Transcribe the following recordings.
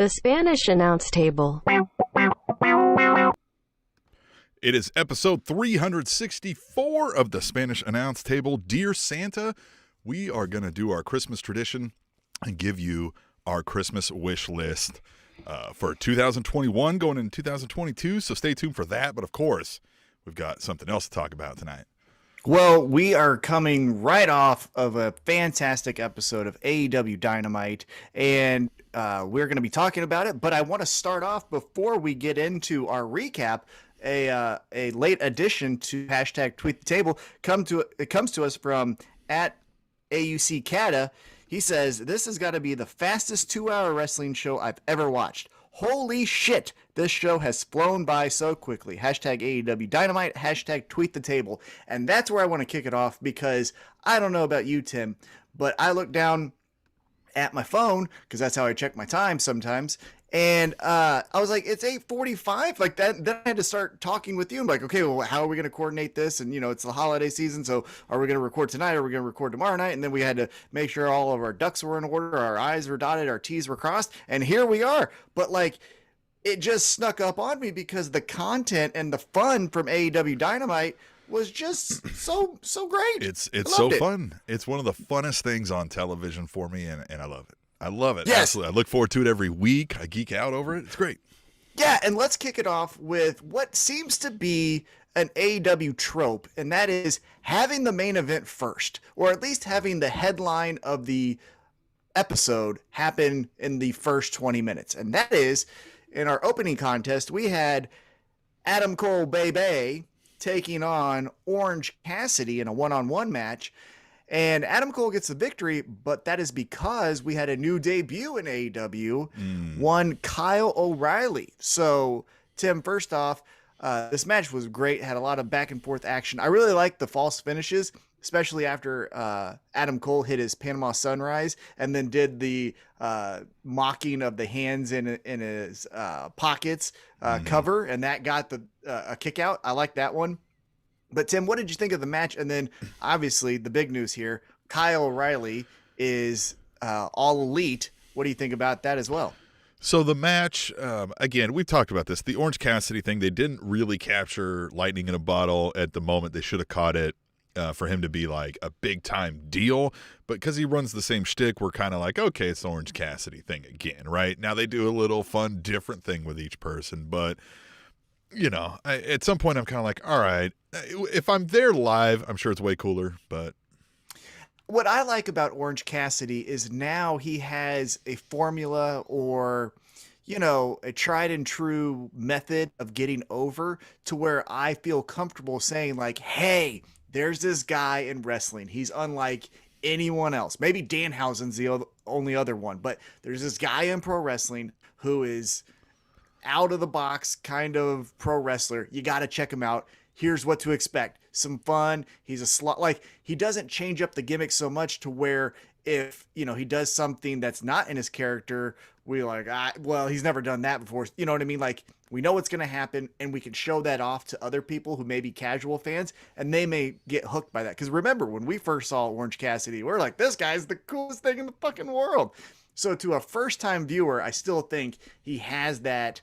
The Spanish Announce Table. It is episode 364 of the Spanish Announce Table. Dear Santa, we are going to do our Christmas tradition and give you our Christmas wish list for 2021 going into 2022. So stay tuned for that. But of course, we've got something else to talk about tonight. Well, we are coming right off of a fantastic episode of AEW Dynamite, and we're going to be talking about it. But I want to start off before we get into our recap. A late addition to hashtag Tweet the Table comes to us from at AUC Cata. He says, "This has got to be the fastest 2-hour wrestling show I've ever watched. Holy shit, this show has flown by so quickly. Hashtag AEW Dynamite, hashtag Tweet the Table." And that's where I want to kick it off, because I don't know about you, Tim, but I look down at my phone, because that's how I check my time sometimes, and I was like, it's 8:45, like that. Then I had to start talking with you. I'm like, okay, well, how are we going to coordinate this? And, it's the holiday season, so are we going to record tonight? Are we going to record tomorrow night? And then we had to make sure all of our ducks were in order, our I's were dotted, our T's were crossed, and here we are. But, it just snuck up on me because the content and the fun from AEW Dynamite was just so great. It's so fun. It's one of the funnest things on television for me, and I love it. I love it. Yes. Absolutely. I look forward to it every week. I geek out over it. It's great. Yeah, and let's kick it off with what seems to be an AEW trope, and that is having the main event first, or at least having the headline of the episode happen in the first 20 minutes. And that is, in our opening contest, we had Adam Cole Bay taking on Orange Cassidy in a one-on-one match. And Adam Cole gets the victory, but that is because we had a new debut in AEW, one Kyle O'Reilly. So, Tim, first off, this match was great, had a lot of back and forth action. I really liked the false finishes, especially after Adam Cole hit his Panama Sunrise and then did the mocking of the hands in his pockets cover, and that got a kick out. I like that one. But, Tim, what did you think of the match? And then, obviously, the big news here, Kyle O'Reilly is all elite. What do you think about that as well? So the match, again, we've talked about this. The Orange Cassidy thing, they didn't really capture lightning in a bottle at the moment. They should have caught it for him to be like a big-time deal. But because he runs the same shtick, we're kind of like, okay, it's the Orange Cassidy thing again, right? Now they do a little fun, different thing with each person, but at some point I'm kind of like, all right, if I'm there live, I'm sure it's way cooler, but. What I like about Orange Cassidy is now he has a formula or, a tried and true method of getting over to where I feel comfortable saying like, hey, there's this guy in wrestling. He's unlike anyone else. Maybe Danhausen's the only other one, but there's this guy in pro wrestling who is out of the box kind of pro wrestler. You got to check him out. Here's what to expect. Some fun. He's a slot. He doesn't change up the gimmick so much to where if, he does something that's not in his character, we're like, well, he's never done that before. You know what I mean? We know what's going to happen, and we can show that off to other people who may be casual fans, and they may get hooked by that. Because remember, when we first saw Orange Cassidy, we're like, this guy's the coolest thing in the fucking world. So to a first-time viewer, I still think he has that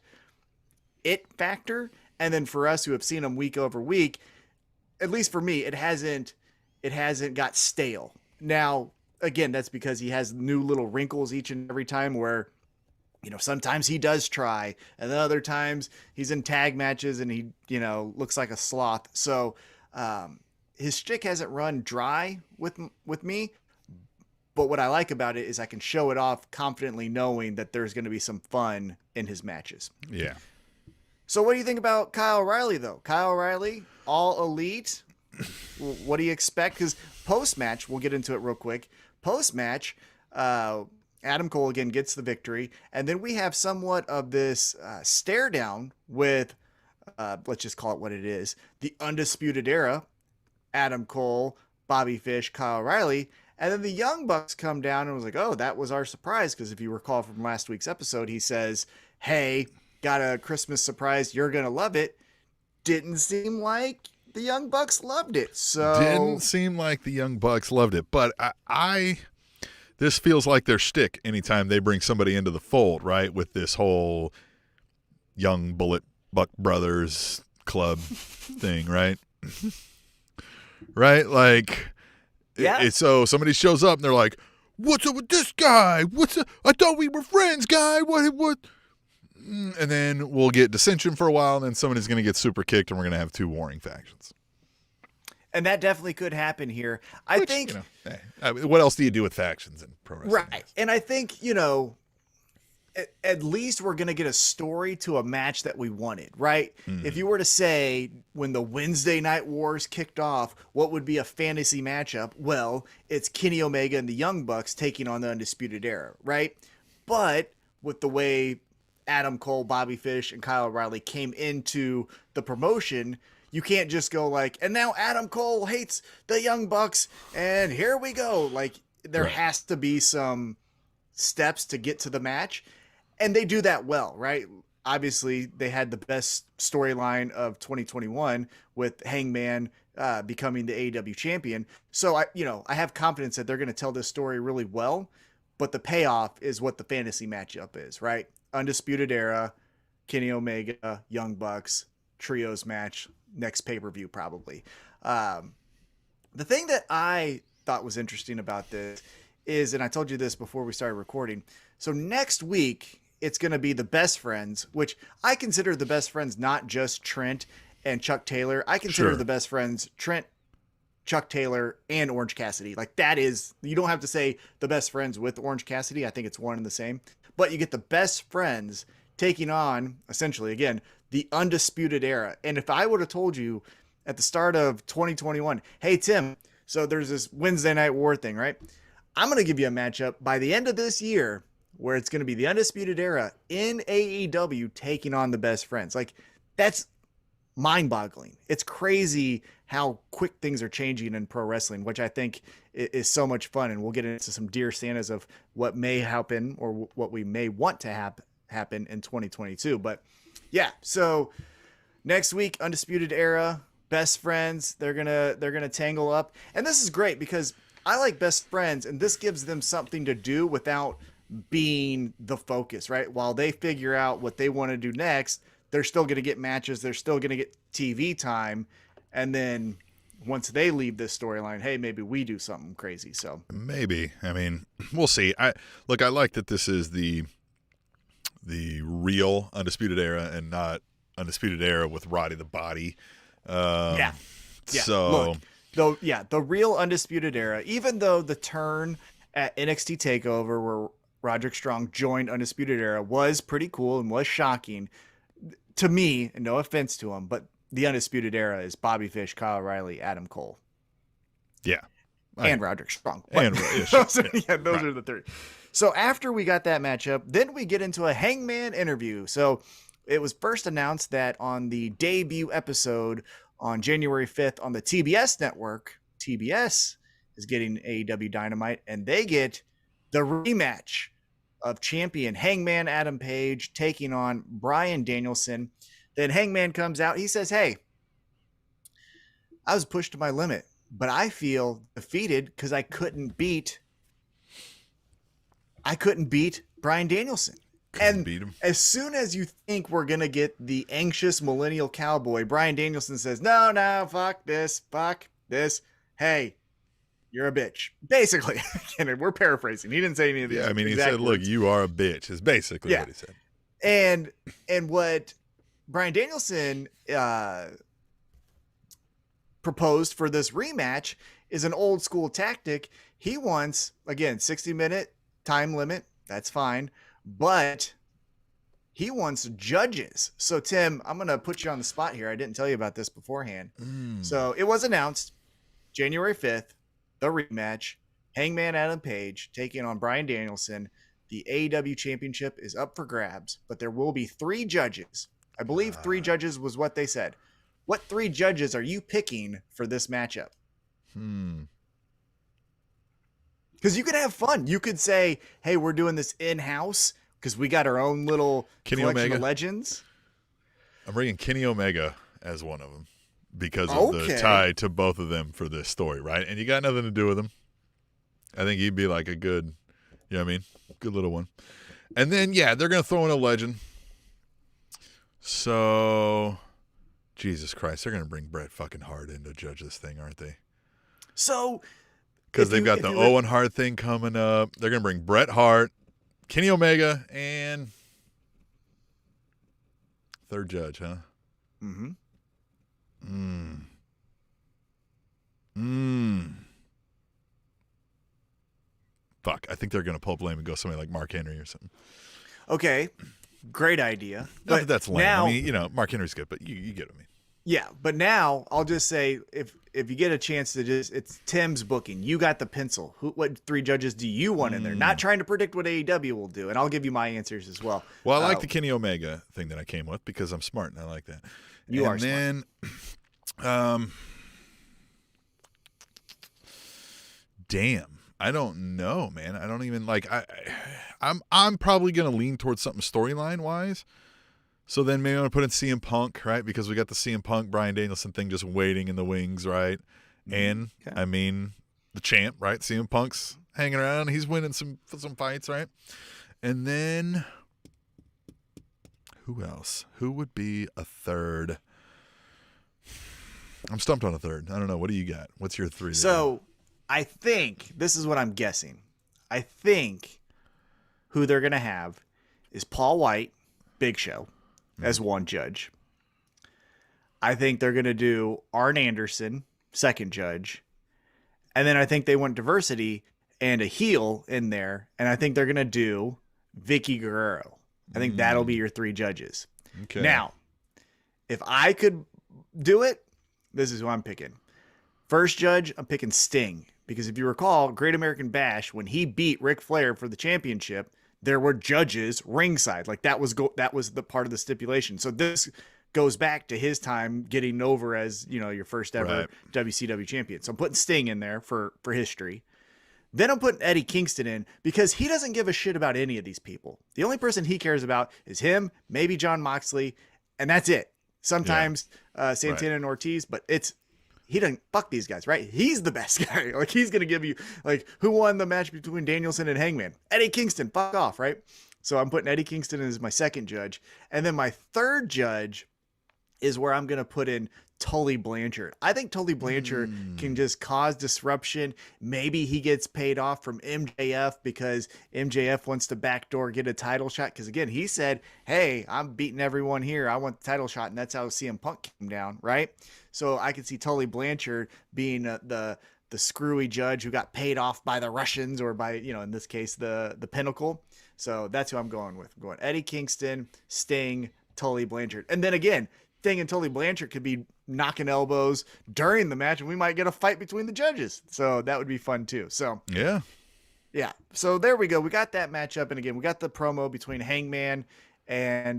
it factor. And then for us who have seen him week over week, at least for me, it hasn't got stale. Now, again, that's because he has new little wrinkles each and every time where, sometimes he does try, and then other times he's in tag matches and he, looks like a sloth. So his shtick hasn't run dry with me. But what I like about it is I can show it off confidently knowing that there's going to be some fun in his matches. Yeah. So what do you think about Kyle O'Reilly, though? Kyle O'Reilly, all elite. What do you expect? Because post-match, we'll get into it real quick. Post-match, Adam Cole again gets the victory. And then we have somewhat of this stare down with, let's just call it what it is, the Undisputed Era, Adam Cole, Bobby Fish, Kyle O'Reilly. And then the Young Bucks come down and was like, oh, that was our surprise. Because if you recall from last week's episode, he says, hey, got a Christmas surprise. You're going to love it. Didn't seem like the Young Bucks loved it. So didn't seem like the Young Bucks loved it. But I this feels like their shtick anytime they bring somebody into the fold, right? With this whole Young Bullet Buck Brothers Club thing, right? Right? Like, Yeah. So somebody shows up and they're like, "What's up with this guy? I thought we were friends, guy. What?" And then we'll get dissension for a while, and then somebody's going to get super kicked, and we're going to have two warring factions. And that definitely could happen here. I think. What else do you do with factions in pro wrestling? Right. And I think, at least we're going to get a story to a match that we wanted, right? Mm-hmm. If you were to say when the Wednesday Night Wars kicked off, what would be a fantasy matchup? Well, it's Kenny Omega and the Young Bucks taking on the Undisputed Era, right? But with the way Adam Cole, Bobby Fish, and Kyle O'Reilly came into the promotion, you can't just go like, and now Adam Cole hates the Young Bucks, and here we go. Like, there has to be some steps to get to the match, and they do that well, right? Obviously, they had the best storyline of 2021 with Hangman becoming the AEW champion. So I have confidence that they're going to tell this story really well, but the payoff is what the fantasy matchup is, right? Undisputed Era, Kenny Omega, Young Bucks, trios match, next pay-per-view probably. The thing that I thought was interesting about this is, and I told you this before we started recording, so next week it's going to be the Best Friends, which I consider the Best Friends not just Trent and Chuck Taylor. I consider the Best Friends Trent, Chuck Taylor, and Orange Cassidy. Like, that is, you don't have to say the Best Friends with Orange Cassidy. I think it's one and the same. But you get the Best Friends taking on, essentially, again, the Undisputed Era. And if I would have told you at the start of 2021, hey, Tim, so there's this Wednesday Night War thing, right? I'm going to give you a matchup by the end of this year where it's going to be the Undisputed Era in AEW taking on the Best Friends. Like, that's mind-boggling. It's crazy how quick things are changing in pro wrestling, which I think is so much fun. And we'll get into some dear Santas of what may happen or what we may want to happen in 2022. But yeah, so next week, Undisputed Era, Best Friends, they're gonna tangle up. And this is great because I like Best Friends, and this gives them something to do without being the focus, right? While they figure out what they want to do next, they're still going to get matches. They're still going to get TV time. And then once they leave this storyline, hey, maybe we do something crazy. So maybe, I mean, we'll see. I like that this is the real Undisputed Era and not Undisputed Era with Roddy the Body. Yeah. So Look, the real Undisputed Era, even though the turn at NXT TakeOver where Roderick Strong joined Undisputed Era was pretty cool and was shocking to me, and no offense to him, but the Undisputed Era is Bobby Fish, Kyle O'Reilly, Adam Cole. Yeah. And Roderick Strong. And those are the three. So after we got that matchup, then we get into a Hangman interview. So it was first announced that on the debut episode on January 5th on the TBS network, TBS is getting AEW Dynamite, and they get the rematch of champion Hangman Adam Page taking on Bryan Danielson. Then Hangman comes out. He says, hey, I was pushed to my limit, but I feel defeated because I couldn't beat Bryan Danielson. Couldn't beat him. As soon as you think we're going to get the anxious millennial cowboy, Bryan Danielson says, no, fuck this. Hey, you're a bitch. Basically, again, we're paraphrasing. He didn't say any of these. Yeah, I mean, he exact said, words. look, you are a bitch is basically what he said. And what Bryan Danielson proposed for this rematch is an old school tactic. He wants, again, 60-minute time limit. That's fine. But he wants judges. So, Tim, I'm going to put you on the spot here. I didn't tell you about this beforehand. So it was announced January 5th, the rematch, Hangman Adam Page taking on Bryan Danielson. The AEW championship is up for grabs, but there will be 3 judges. I believe 3 judges was what they said. What 3 judges are you picking for this matchup? Because you could have fun. You could say, hey, we're doing this in-house because we got our own little collection of legends. I'm bringing Kenny Omega as one of them because of the tie to both of them for this story, right? And you got nothing to do with him. I think he'd be like a good You know what I mean? Good little one. And then, yeah, they're going to throw in a legend. So, Jesus Christ, they're going to bring Bret fucking Hart in to judge this thing, aren't they? So, because they've got the Owen Hart thing coming up. They're going to bring Bret Hart, Kenny Omega, and third judge, huh? Mm-hmm. Fuck, I think they're going to pull blame and go somebody like Mark Henry or something. Okay, great idea. Not that that's lame. Now, I mean, you know, Mark Henry's good, but you get what I mean. Yeah, but now I'll just say if you get a chance to it's Tim's booking. You got the pencil. What three judges do you want in there? Not trying to predict what AEW will do, and I'll give you my answers as well. Well, I like the Kenny Omega thing that I came with because I'm smart and I like that. You are smart. Then, damn, I don't know, man. I don't even like. I'm probably gonna lean towards something storyline wise. So then maybe I'm going to put in CM Punk, right? Because we got the CM Punk, Bryan Danielson thing just waiting in the wings, right? And, I mean, the champ, right? CM Punk's hanging around. He's winning some fights, right? And then, who else? Who would be a third? I'm stumped on a third. I don't know. What do you got? What's your three? So, I think, this is what I'm guessing. I think who they're going to have is Paul White, Big Show, as one judge. I think they're going to do Arn Anderson, second judge. And then I think they want diversity and a heel in there. And I think they're going to do Vicky Guerrero. I think that'll be your three judges. Okay. Now, if I could do it, this is who I'm picking. First judge, I'm picking Sting. Because if you recall, Great American Bash, when he beat Ric Flair for the championship, there were judges ringside. Like that was the part of the stipulation. So this goes back to his time getting over as, you know, your first ever WCW champion. So I'm putting Sting in there for history. Then I'm putting Eddie Kingston in because he doesn't give a shit about any of these people. The only person he cares about is him, maybe Jon Moxley, and that's it. Sometimes Santana and Ortiz, but he doesn't fuck these guys, right? He's the best guy. Like, he's going to give you, like, who won the match between Danielson and Hangman? Eddie Kingston. Fuck off, right? So I'm putting Eddie Kingston as my second judge. And then my third judge is where I'm going to put in Tully Blanchard. I think Tully Blanchard can just cause disruption. Maybe he gets paid off from MJF because MJF wants to backdoor get a title shot. Because, again, he said, hey, I'm beating everyone here. I want the title shot. And that's how CM Punk came down, right? So I could see Tully Blanchard being the screwy judge who got paid off by the Russians or by, you know, in this case, the Pinnacle. So that's who I'm going with. I'm going Eddie Kingston, Sting, Tully Blanchard. And then again, Sting and Tully Blanchard could be knocking elbows during the match and we might get a fight between the judges. So that would be fun too. So yeah. So there we go. We got that matchup. And again, we got the promo between Hangman and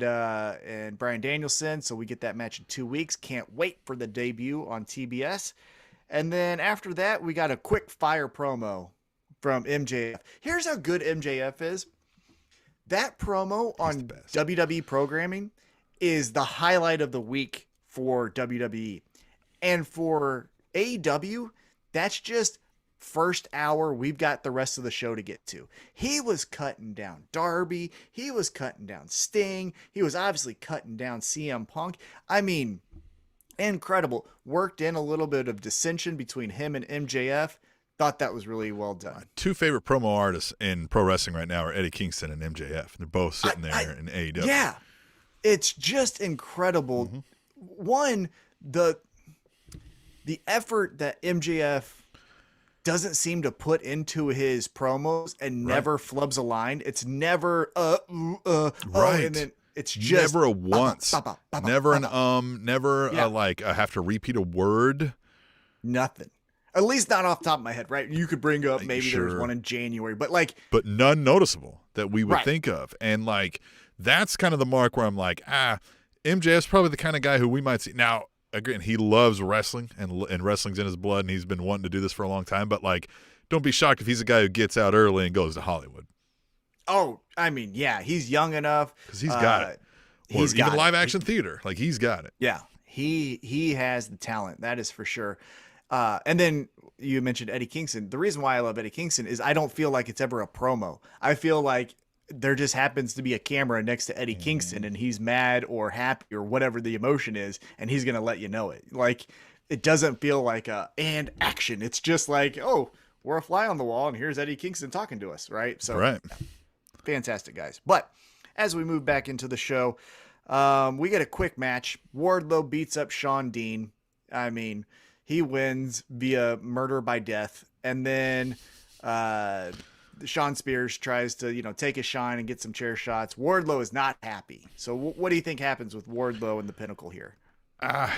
Bryan Danielson. So we get that match in 2 weeks. Can't wait for the debut on TBS. And then after that, we got a quick fire promo from MJF. Here's how good MJF is. That promo on WWE programming is the highlight of the week for WWE. And for AEW, that's just first hour. We've got the rest of the show to get to. He was cutting down Darby. He was cutting down Sting. He was obviously cutting down CM Punk. I mean, incredible. Worked in a little bit of dissension between him and MJF. Thought that was really well done. My two favorite promo artists in pro wrestling right now are Eddie Kingston and MJF. They're both sitting there in AEW. Yeah. It's just incredible. Mm-hmm. One, the effort that MJF doesn't seem to put into his promos and never flubs a line. It's never and then it's just never a once, never an never like I have to repeat a word. Nothing. At least not off the top of my head, right? You could bring up maybe there was one in January, but none noticeable that we would think of, and like that's kind of the mark where I'm like, MJF's probably the kind of guy who we might see now. Again, he loves wrestling and wrestling's in his blood, and he's been wanting to do this for a long time. But like, don't be shocked if he's a guy who gets out early and goes to Hollywood. Oh, I mean, yeah, he's young enough because he's got it. Or he's even live action theater, like he's got it. Yeah, he has the talent, that is for sure. And then you mentioned Eddie Kingston. The reason why I love Eddie Kingston is I don't feel like it's ever a promo. I feel like there just happens to be a camera next to Eddie Kingston and he's mad or happy or whatever the emotion is, and he's going to let you know it. Like, it doesn't feel like and action. It's just like, oh, we're a fly on the wall and here's Eddie Kingston talking to us, right? So right. Fantastic, guys. But as we move back into the show, we get a quick match. Wardlow beats up Shawn Dean. I mean, he wins via murder by death. And then Sean Spears tries to, take a shine and get some chair shots. Wardlow is not happy. So what do you think happens with Wardlow and the Pinnacle here? I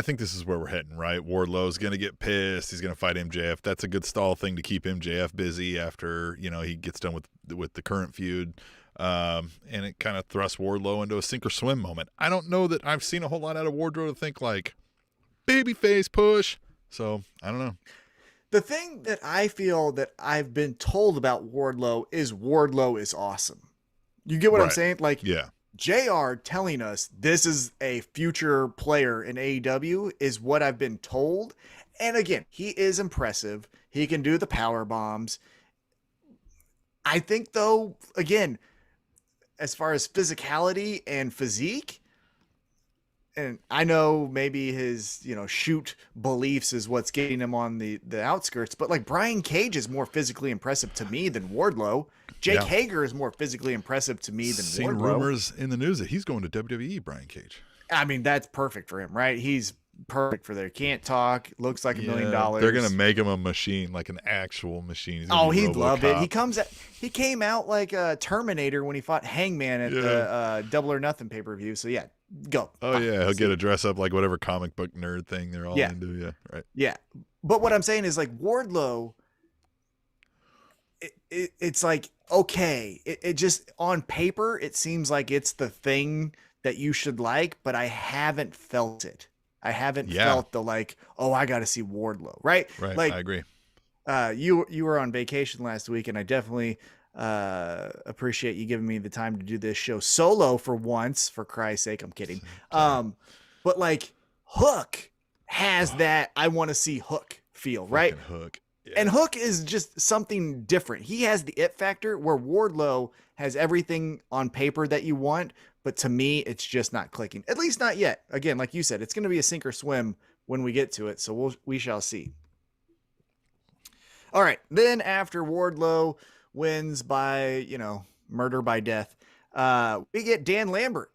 think this is where we're heading, right? Wardlow's going to get pissed. He's going to fight MJF. That's a good stall thing to keep MJF busy after, he gets done with the current feud. And it kind of thrusts Wardlow into a sink or swim moment. I don't know that I've seen a whole lot out of Wardlow to think like babyface push. So I don't know. The thing that I feel that I've been told about Wardlow is awesome. You get what I'm saying? Like, yeah. JR telling us this is a future player in AEW is what I've been told. And again, he is impressive. He can do the power bombs. I think though, again, as far as physicality and physique, and I know maybe his, shoot beliefs is what's getting him on the outskirts, but like Brian Cage is more physically impressive to me than Wardlow. Jake Hager is more physically impressive to me than Seen Wardlow. Rumors in the news that he's going to WWE, Brian Cage. I mean, that's perfect for him, right? He's perfect for there. Can't talk, looks like $1 million. They're going to make him a machine, like an actual machine. He'd love it. He came out like a Terminator when he fought Hangman at the Double or Nothing pay-per-view. So yeah, go. Oh yeah, he'll get a dress up like whatever comic book nerd thing they're all into. Yeah, right. Yeah, but what I'm saying is like Wardlow, it's like, okay, it just on paper it seems like it's the thing that you should like, but I haven't felt it. I haven't felt the like, oh, I got to see Wardlow, right? Right. Like, I agree. You were on vacation last week, and I definitely appreciate you giving me the time to do this show solo for once. For Christ's sake, I'm kidding. But like Hook has that I want to see Hook feel, right? Hook. Yeah. And Hook is just something different. He has the it factor where Wardlow has everything on paper that you want, but to me, it's just not clicking. At least not yet. Again, like you said, it's going to be a sink or swim when we get to it, so we shall see. All right, then after Wardlow wins by, murder by death, we get Dan Lambert,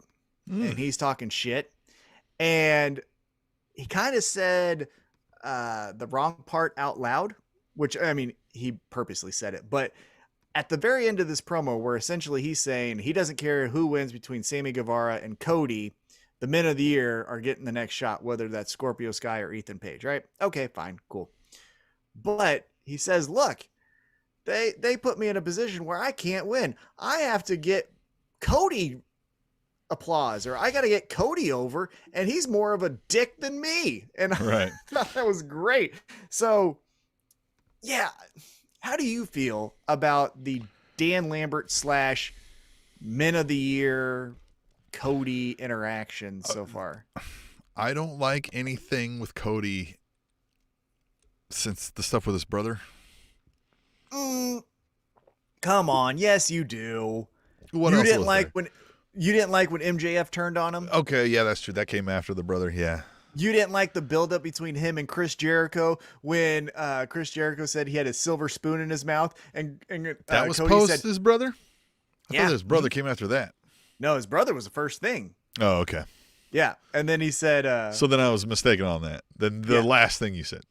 and he's talking shit, and he kind of said the wrong part out loud, which, I mean, he purposely said it, but at the very end of this promo, where essentially he's saying he doesn't care who wins between Sammy Guevara and Cody, the men of the year are getting the next shot, whether that's Scorpio Sky or Ethan Page, right? Okay, fine, cool. But he says, look, they put me in a position where I can't win. I have to get Cody applause, or I got to get Cody over, and he's more of a dick than me. And I thought that was great. So, yeah. How do you feel about the Dan Lambert / Men of the Year Cody interaction so far? I don't like anything with Cody since the stuff with his brother. Come on, yes you do. What you else didn't was like there? You didn't like when MJF turned on him? Okay, yeah, that's true. That came after the brother, yeah. You didn't like the buildup between him and Chris Jericho when Chris Jericho said he had a silver spoon in his mouth, and that was Cody post said, his brother? I thought his brother Mm-hmm. came after that. No, his brother was the first thing. Oh, okay. Yeah, and then he said... so then I was mistaken on that. Then the last thing you said.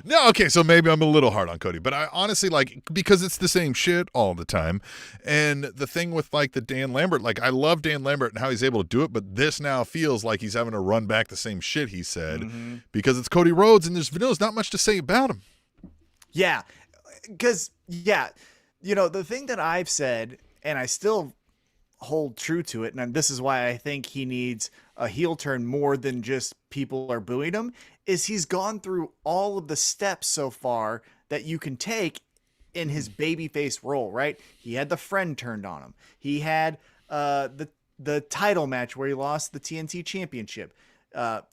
No, okay, so maybe I'm a little hard on Cody. But I honestly, because it's the same shit all the time. And the thing with, the Dan Lambert, I love Dan Lambert and how he's able to do it, but this now feels like he's having to run back the same shit he said because it's Cody Rhodes and there's not much to say about him. Yeah, because, the thing that I've said, and I still hold true to it, and this is why I think he needs a heel turn more than just people are booing him, is he's gone through all of the steps so far that you can take in his babyface role, right? He had the friend turned on him. He had the title match where he lost the TNT championship.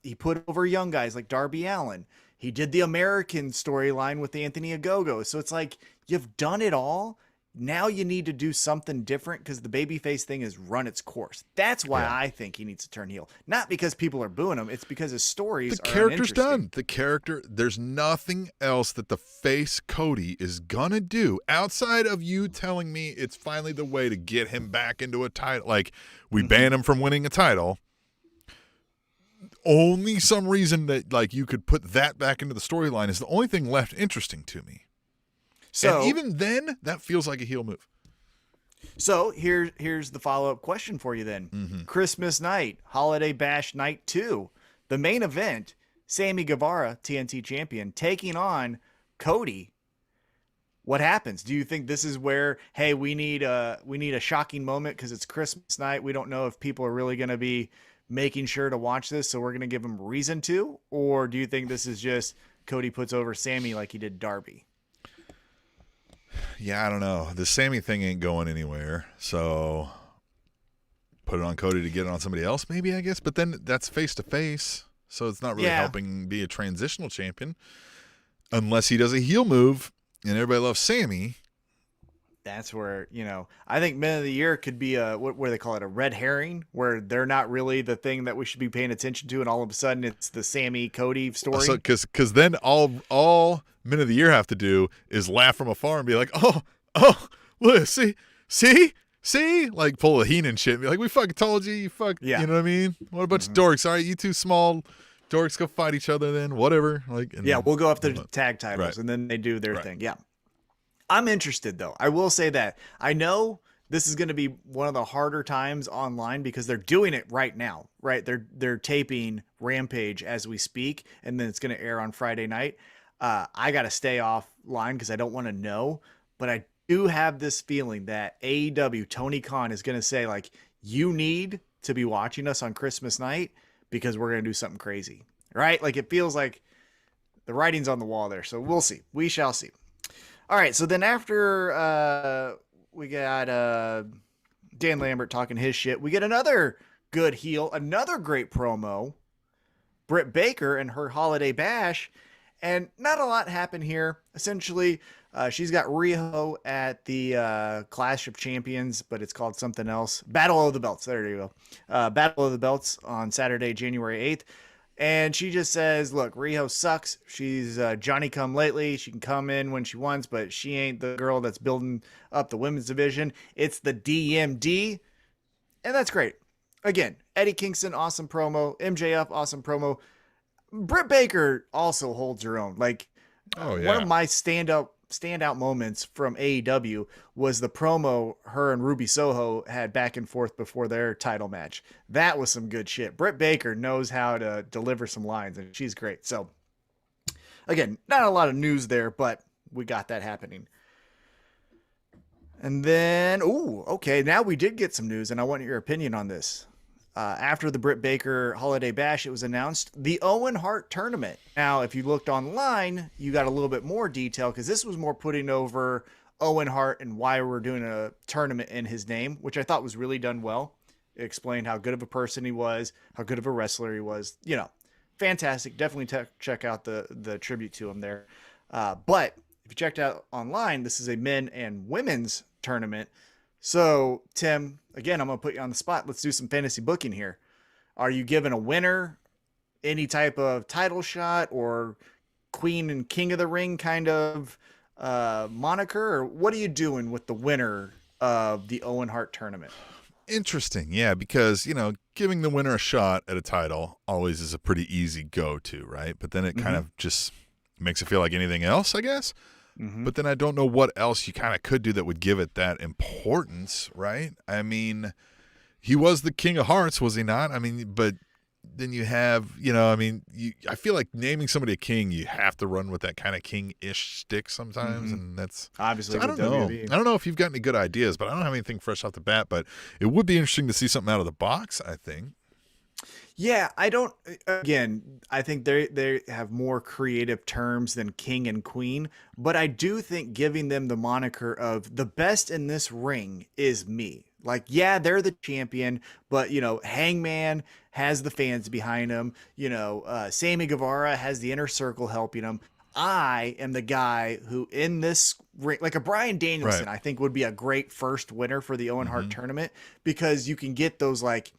He put over young guys like Darby Allin. He did the American storyline with Anthony Ogogo. So it's like, you've done it all. Now you need to do something different because the babyface thing has run its course. That's why I think he needs to turn heel. Not because people are booing him. It's because his stories the are character's done. The character, there's nothing else that the face Cody is going to do outside of you telling me it's finally the way to get him back into a title. Like, we ban him from winning a title. Only some reason that, like, you could put that back into the storyline is the only thing left interesting to me. So, and even then, that feels like a heel move. So here's the follow-up question for you then. Christmas night, Holiday Bash Night 2, the main event, Sammy Guevara, TNT champion, taking on Cody. What happens? Do you think this is where, hey, we need a shocking moment because it's Christmas night. We don't know if people are really going to be making sure to watch this, so we're going to give them reason to? Or do you think this is just Cody puts over Sammy like he did Darby? Yeah, I don't know. The Sammy thing ain't going anywhere, so put it on Cody to get it on somebody else, maybe, I guess. But then that's face-to-face, so it's not really helping be a transitional champion unless he does a heel move, and everybody loves Sammy. That's where, I think Men of the Year could be what do they call it, a red herring, where they're not really the thing that we should be paying attention to, and all of a sudden it's the Sammy Cody story. So, because then all Men of the Year have to do is laugh from afar and be like, oh, look, see, like pull a Heenan shit and be like, we fucking told you, you know what I mean? What a bunch of dorks. All right, you two small dorks go fight each other then, whatever. Like, we'll go after the tag titles, and then they do their thing. Yeah. I'm interested, though. I will say that. I know this is going to be one of the harder times online because they're doing it right now, right? They're taping Rampage as we speak, and then it's going to air on Friday night. I got to stay offline because I don't want to know, but I do have this feeling that AEW, Tony Khan, is going to say, like, you need to be watching us on Christmas night because we're going to do something crazy, right? Like, it feels like the writing's on the wall there. So we'll see. We shall see. All right, so then after we got Dan Lambert talking his shit, we get another good heel, another great promo, Britt Baker and her Holiday Bash, and not a lot happened here. Essentially, she's got Riho at the Clash of Champions, but it's called something else. Battle of the Belts, there you go. Battle of the Belts on Saturday, January 8th. And she just says, look, Riho sucks. She's Johnny come lately. She can come in when she wants, but she ain't the girl that's building up the women's division. It's the DMD. And that's great. Again, Eddie Kingston, awesome promo. MJF, awesome promo. Britt Baker also holds her own. Like, one of my standout moments from AEW was the promo her and Ruby Soho had back and forth before their title match. That was some good shit. Britt Baker knows how to deliver some lines, and she's great. So, again, not a lot of news there, but we got that happening. And then, okay, now we did get some news, and I want your opinion on this. After the Britt Baker Holiday Bash, it was announced the Owen Hart tournament. Now, if you looked online, you got a little bit more detail because this was more putting over Owen Hart and why we're doing a tournament in his name, which I thought was really done well. It explained how good of a person he was, how good of a wrestler he was. Fantastic. Definitely check out the tribute to him there. But if you checked out online, this is a men and women's tournament. So, Tim, again, I'm going to put you on the spot. Let's do some fantasy booking here. Are you giving a winner any type of title shot or Queen and King of the Ring kind of moniker? Or what are you doing with the winner of the Owen Hart tournament? Interesting. Yeah, because, giving the winner a shot at a title always is a pretty easy go-to, right? But then it kind of just makes it feel like anything else, I guess. But then I don't know what else you kind of could do that would give it that importance, right? I mean, he was the King of Hearts, was he not? I mean, but then you have, I feel like naming somebody a king, you have to run with that kind of king-ish stick sometimes, and that's obviously. So I don't know. I don't know if you've got any good ideas, but I don't have anything fresh off the bat. But it would be interesting to see something out of the box, I think. Yeah, I think they have more creative terms than king and queen, but I do think giving them the moniker of the best in this ring is me. Like, yeah, they're the champion, but Hangman has the fans behind him. Sammy Guevara has the inner circle helping him. I am the guy who in this ring, like a Bryan Danielson, Right. I think would be a great first winner for the Owen Hart tournament, because you can get those, like,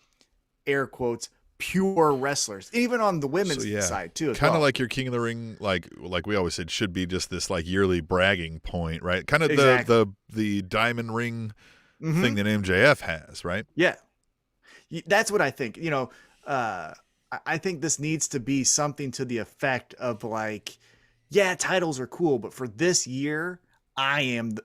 air quotes, pure wrestlers, even on the women's side too. Kind of like your King of the Ring, like we always said, should be just this like yearly bragging point, right? Kind of the diamond ring thing that MJF has, right? Yeah, that's what I think. I think this needs to be something to the effect of like, yeah, titles are cool, but for this year, I am,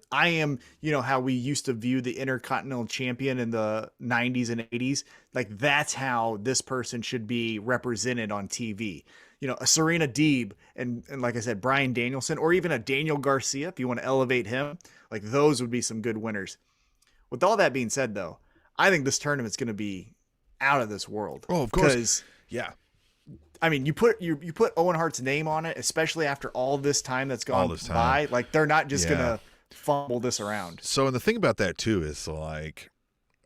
how we used to view the Intercontinental Champion in the 90s and 80s. Like, that's how this person should be represented on TV. A Serena Deeb and like I said, Bryan Danielson, or even a Daniel Garcia, if you want to elevate him, like those would be some good winners. With all that being said, though, I think this tournament's going to be out of this world. Oh, of course. Because, yeah. I mean, you put Owen Hart's name on it, especially after all this time that's gone by. Like, they're not just gonna fumble this around. So, and the thing about that too is like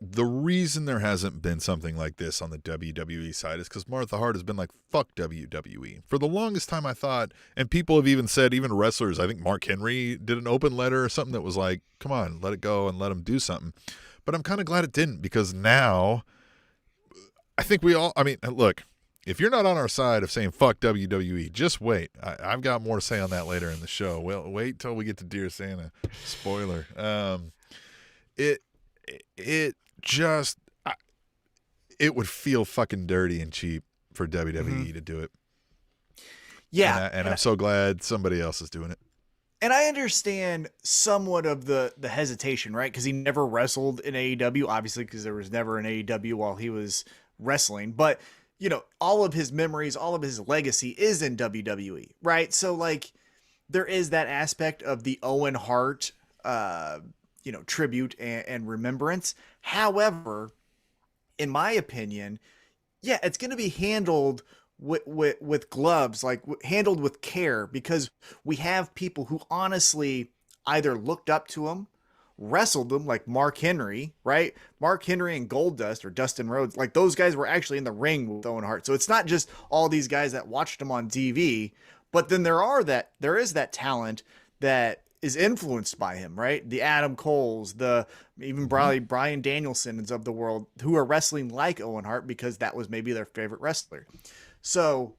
the reason there hasn't been something like this on the WWE side is because Martha Hart has been like, fuck WWE. For the longest time, I thought, and people have even said, even wrestlers, I think Mark Henry did an open letter or something that was like, come on, let it go and let him do something. But I'm kind of glad it didn't, because now I think look, if you're not on our side of saying fuck WWE, just wait. I've got more to say on that later in the show. Well, wait till we get to Dear Santa. Spoiler. It would feel fucking dirty and cheap for WWE to do it. Yeah. And I'm so glad somebody else is doing it. And I understand somewhat of the hesitation, right? Because he never wrestled in AEW, obviously, because there was never an AEW while he was wrestling. But all of his memories, all of his legacy is in WWE, right? So, like, there is that aspect of the Owen Hart, tribute and remembrance. However, in my opinion, yeah, it's going to be handled with gloves, like handled with care, because we have people who honestly either looked up to him, wrestled them, like Mark Henry, right? Mark Henry and Goldust or Dustin Rhodes, like those guys were actually in the ring with Owen Hart. So it's not just all these guys that watched him on TV, but then there is that talent that is influenced by him, right? The Adam Coles, even Bryan Danielsons of the world, who are wrestling like Owen Hart because that was maybe their favorite wrestler. So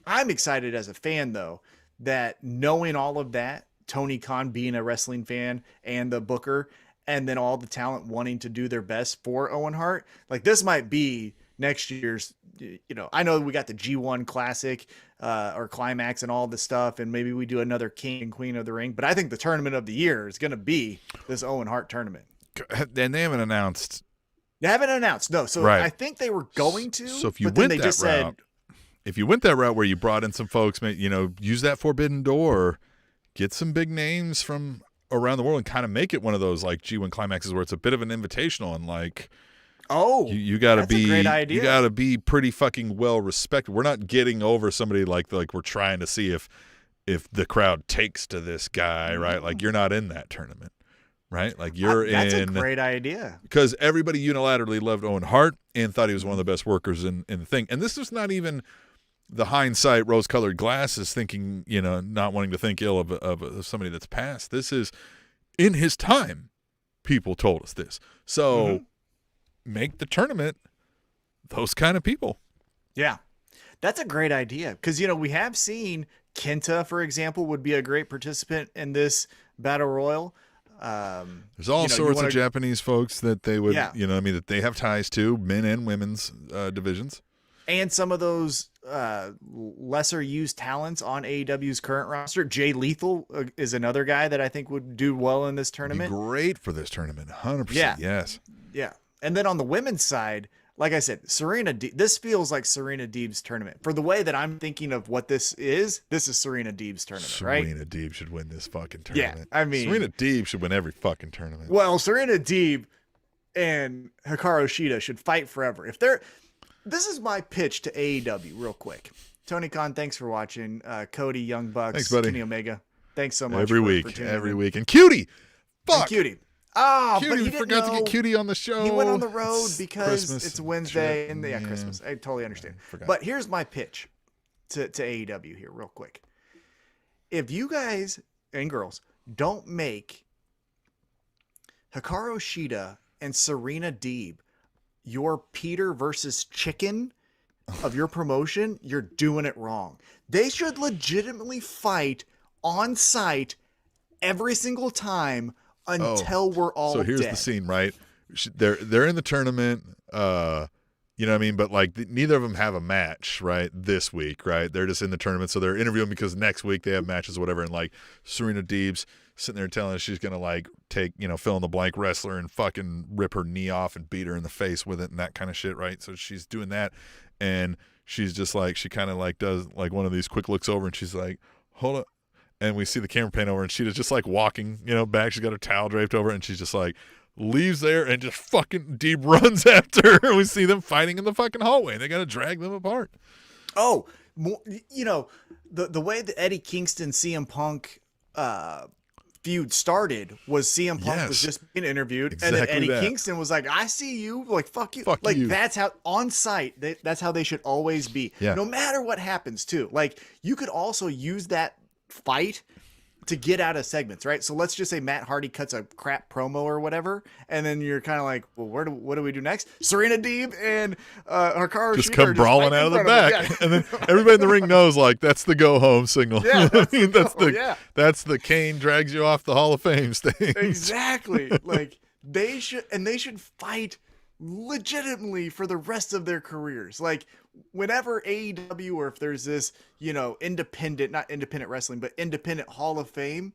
I'm excited as a fan, though, that knowing all of that, Tony Khan being a wrestling fan and the booker, and then all the talent wanting to do their best for Owen Hart, like this might be next year's, I know we got the G1 Classic or Climax and all this stuff, and maybe we do another King and Queen of the Ring, but I think the tournament of the year is going to be this Owen Hart tournament. And they haven't announced. They haven't announced, no. So right. I think they were going to. So if you went that route, if you went that route where you brought in some folks, use that forbidden door, get some big names from around the world and kind of make it one of those like G1 Climaxes where it's a bit of an invitational and like, you got to be, a great idea. You got to be pretty fucking well respected. We're not getting over somebody like we're trying to see if the crowd takes to this guy, right? Like you're not in that tournament, right? Like that's a great idea, because everybody unilaterally loved Owen Hart and thought he was one of the best workers in the thing. And this was not even the hindsight rose-colored glasses thinking, not wanting to think ill of somebody that's passed. This is in his time. People told us this. So make the tournament those kind of people. Yeah, that's a great idea. Because, we have seen Kenta, for example, would be a great participant in this battle royal. There's all sorts of Japanese folks that they would, that they have ties to, men and women's divisions. And some of those lesser used talents on AEW's current roster. Jay Lethal is another guy that I think would do well in this tournament. Be great for this tournament. 100%. Yeah. Yes. Yeah. And then on the women's side, like I said, this feels like Serena Deeb's tournament. For the way that I'm thinking of what this is Serena Deeb's tournament, right? Serena Deeb should win this fucking tournament. Yeah, I mean, Serena Deeb should win every fucking tournament. Well, Serena Deeb and Hikaru Shida should fight forever. This is my pitch to AEW real quick. Tony Khan, thanks for watching. Cody, Young Bucks, thanks, buddy. Kenny Omega, thanks so much every week. And Cutie! Fuck! And Cutie. Ah, but Cutie, he we didn't forgot to know. get Cutie on the show. He went on the road It's because Christmas it's Wednesday trip. and Yeah. Christmas. I totally understand. Forgot. But here's my pitch to AEW here, real quick. If you guys and girls don't make Hikaru Shida and Serena Deeb your Peter versus Chicken of your promotion, you're doing it wrong. They should legitimately fight on site every single time until we're all So here's dead. the scene, right? They're in the tournament, you know what I mean? But like neither of them have a match, right? This week, right? They're just in the tournament, so they're interviewing because next week they have matches, or whatever. And like Serena Deeb's sitting there telling us she's gonna like take, fill in the blank wrestler and fucking rip her knee off and beat her in the face with it and that kind of shit, right? So she's doing that, and she's just like, she kind of like does like one of these quick looks over, and she's like, hold up. And we see the camera pan over, and she's just like walking, back. She's got her towel draped over, and she's just like leaves there, and just fucking Deep runs after her. We see them fighting in the fucking hallway. They got to drag them apart. Oh, the way that Eddie Kingston CM Punk feud started was CM Punk was just being interviewed, Exactly, and then Eddie that. Kingston was like, "I see you," like "fuck you," Fuck like you. that's how on site. That's how they should always be, Yeah. no matter what happens. Too, like you could also use that fight to get out of segments, right? So let's just say Matt Hardy cuts a crap promo or whatever, and then you're kind of like, well, what do we do next? Serena Deeb and Hikaru Just Shida come are brawling fighting out of the in front back, him. and then everybody in the ring knows like that's the go home signal. Yeah, that's I mean, the that's the Kane drags you off the Hall of Fame stage. Exactly. Like they should fight legitimately for the rest of their careers. Like whenever AEW, or if there's this, not independent wrestling, but independent Hall of Fame,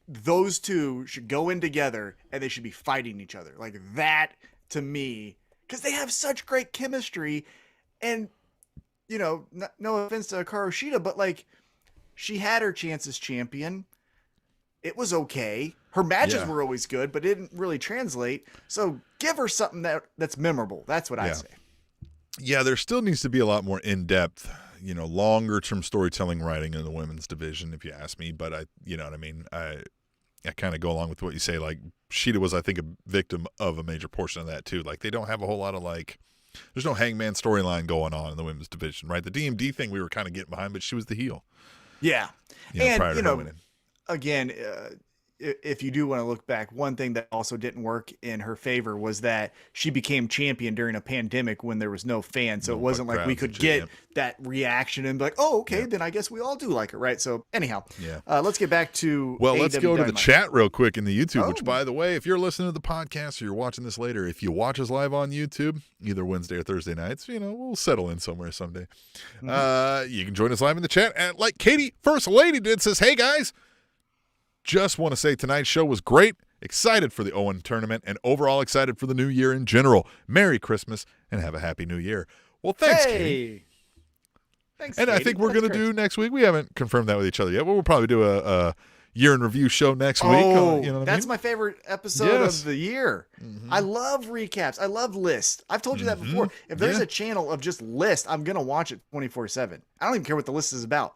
those two should go in together and they should be fighting each other. Like that to me, because they have such great chemistry. And no offense to Hikaru Shida, but like she had her chance as champion. It was okay. Her matches were always good, but it didn't really translate. So give her something that's memorable. That's what I say. Yeah, there still needs to be a lot more in-depth, longer term storytelling writing in the women's division, if you ask me. But you know what I mean? I kind of go along with what you say. Like Sheeta was, I think, a victim of a major portion of that too. Like they don't have a whole lot of there's no Hangman storyline going on in the women's division, right? The DMD thing we were kind of getting behind, but she was the heel. Yeah. Prior to her winning. Again, if you do want to look back, one thing that also didn't work in her favor was that she became champion during a pandemic when there was no fans. So it wasn't like we could get that reaction and be like, oh, okay, then I guess we all do like her, right? So anyhow, let's get back to let's AEW go to the Dynamite. chat real quick in the YouTube, which, by the way, if you're listening to the podcast or you're watching this later, if you watch us live on YouTube, either Wednesday or Thursday nights, we'll settle in somewhere someday. You can join us live in the chat. And like Katie, First Lady did, says, hey, guys. Just want to say tonight's show was great. Excited for the Owen tournament and overall excited for the new year in general. Merry Christmas and have a happy new year. Well, thanks, Katie. Thanks, and Katie. I think we're going to do next week. We haven't confirmed that with each other yet, but we'll probably do a year in review show next week. That's my favorite episode of the year. Mm-hmm. I love recaps. I love lists. I've told you that before. If there's a channel of just lists, I'm going to watch it 24/7. I don't even care what the list is about.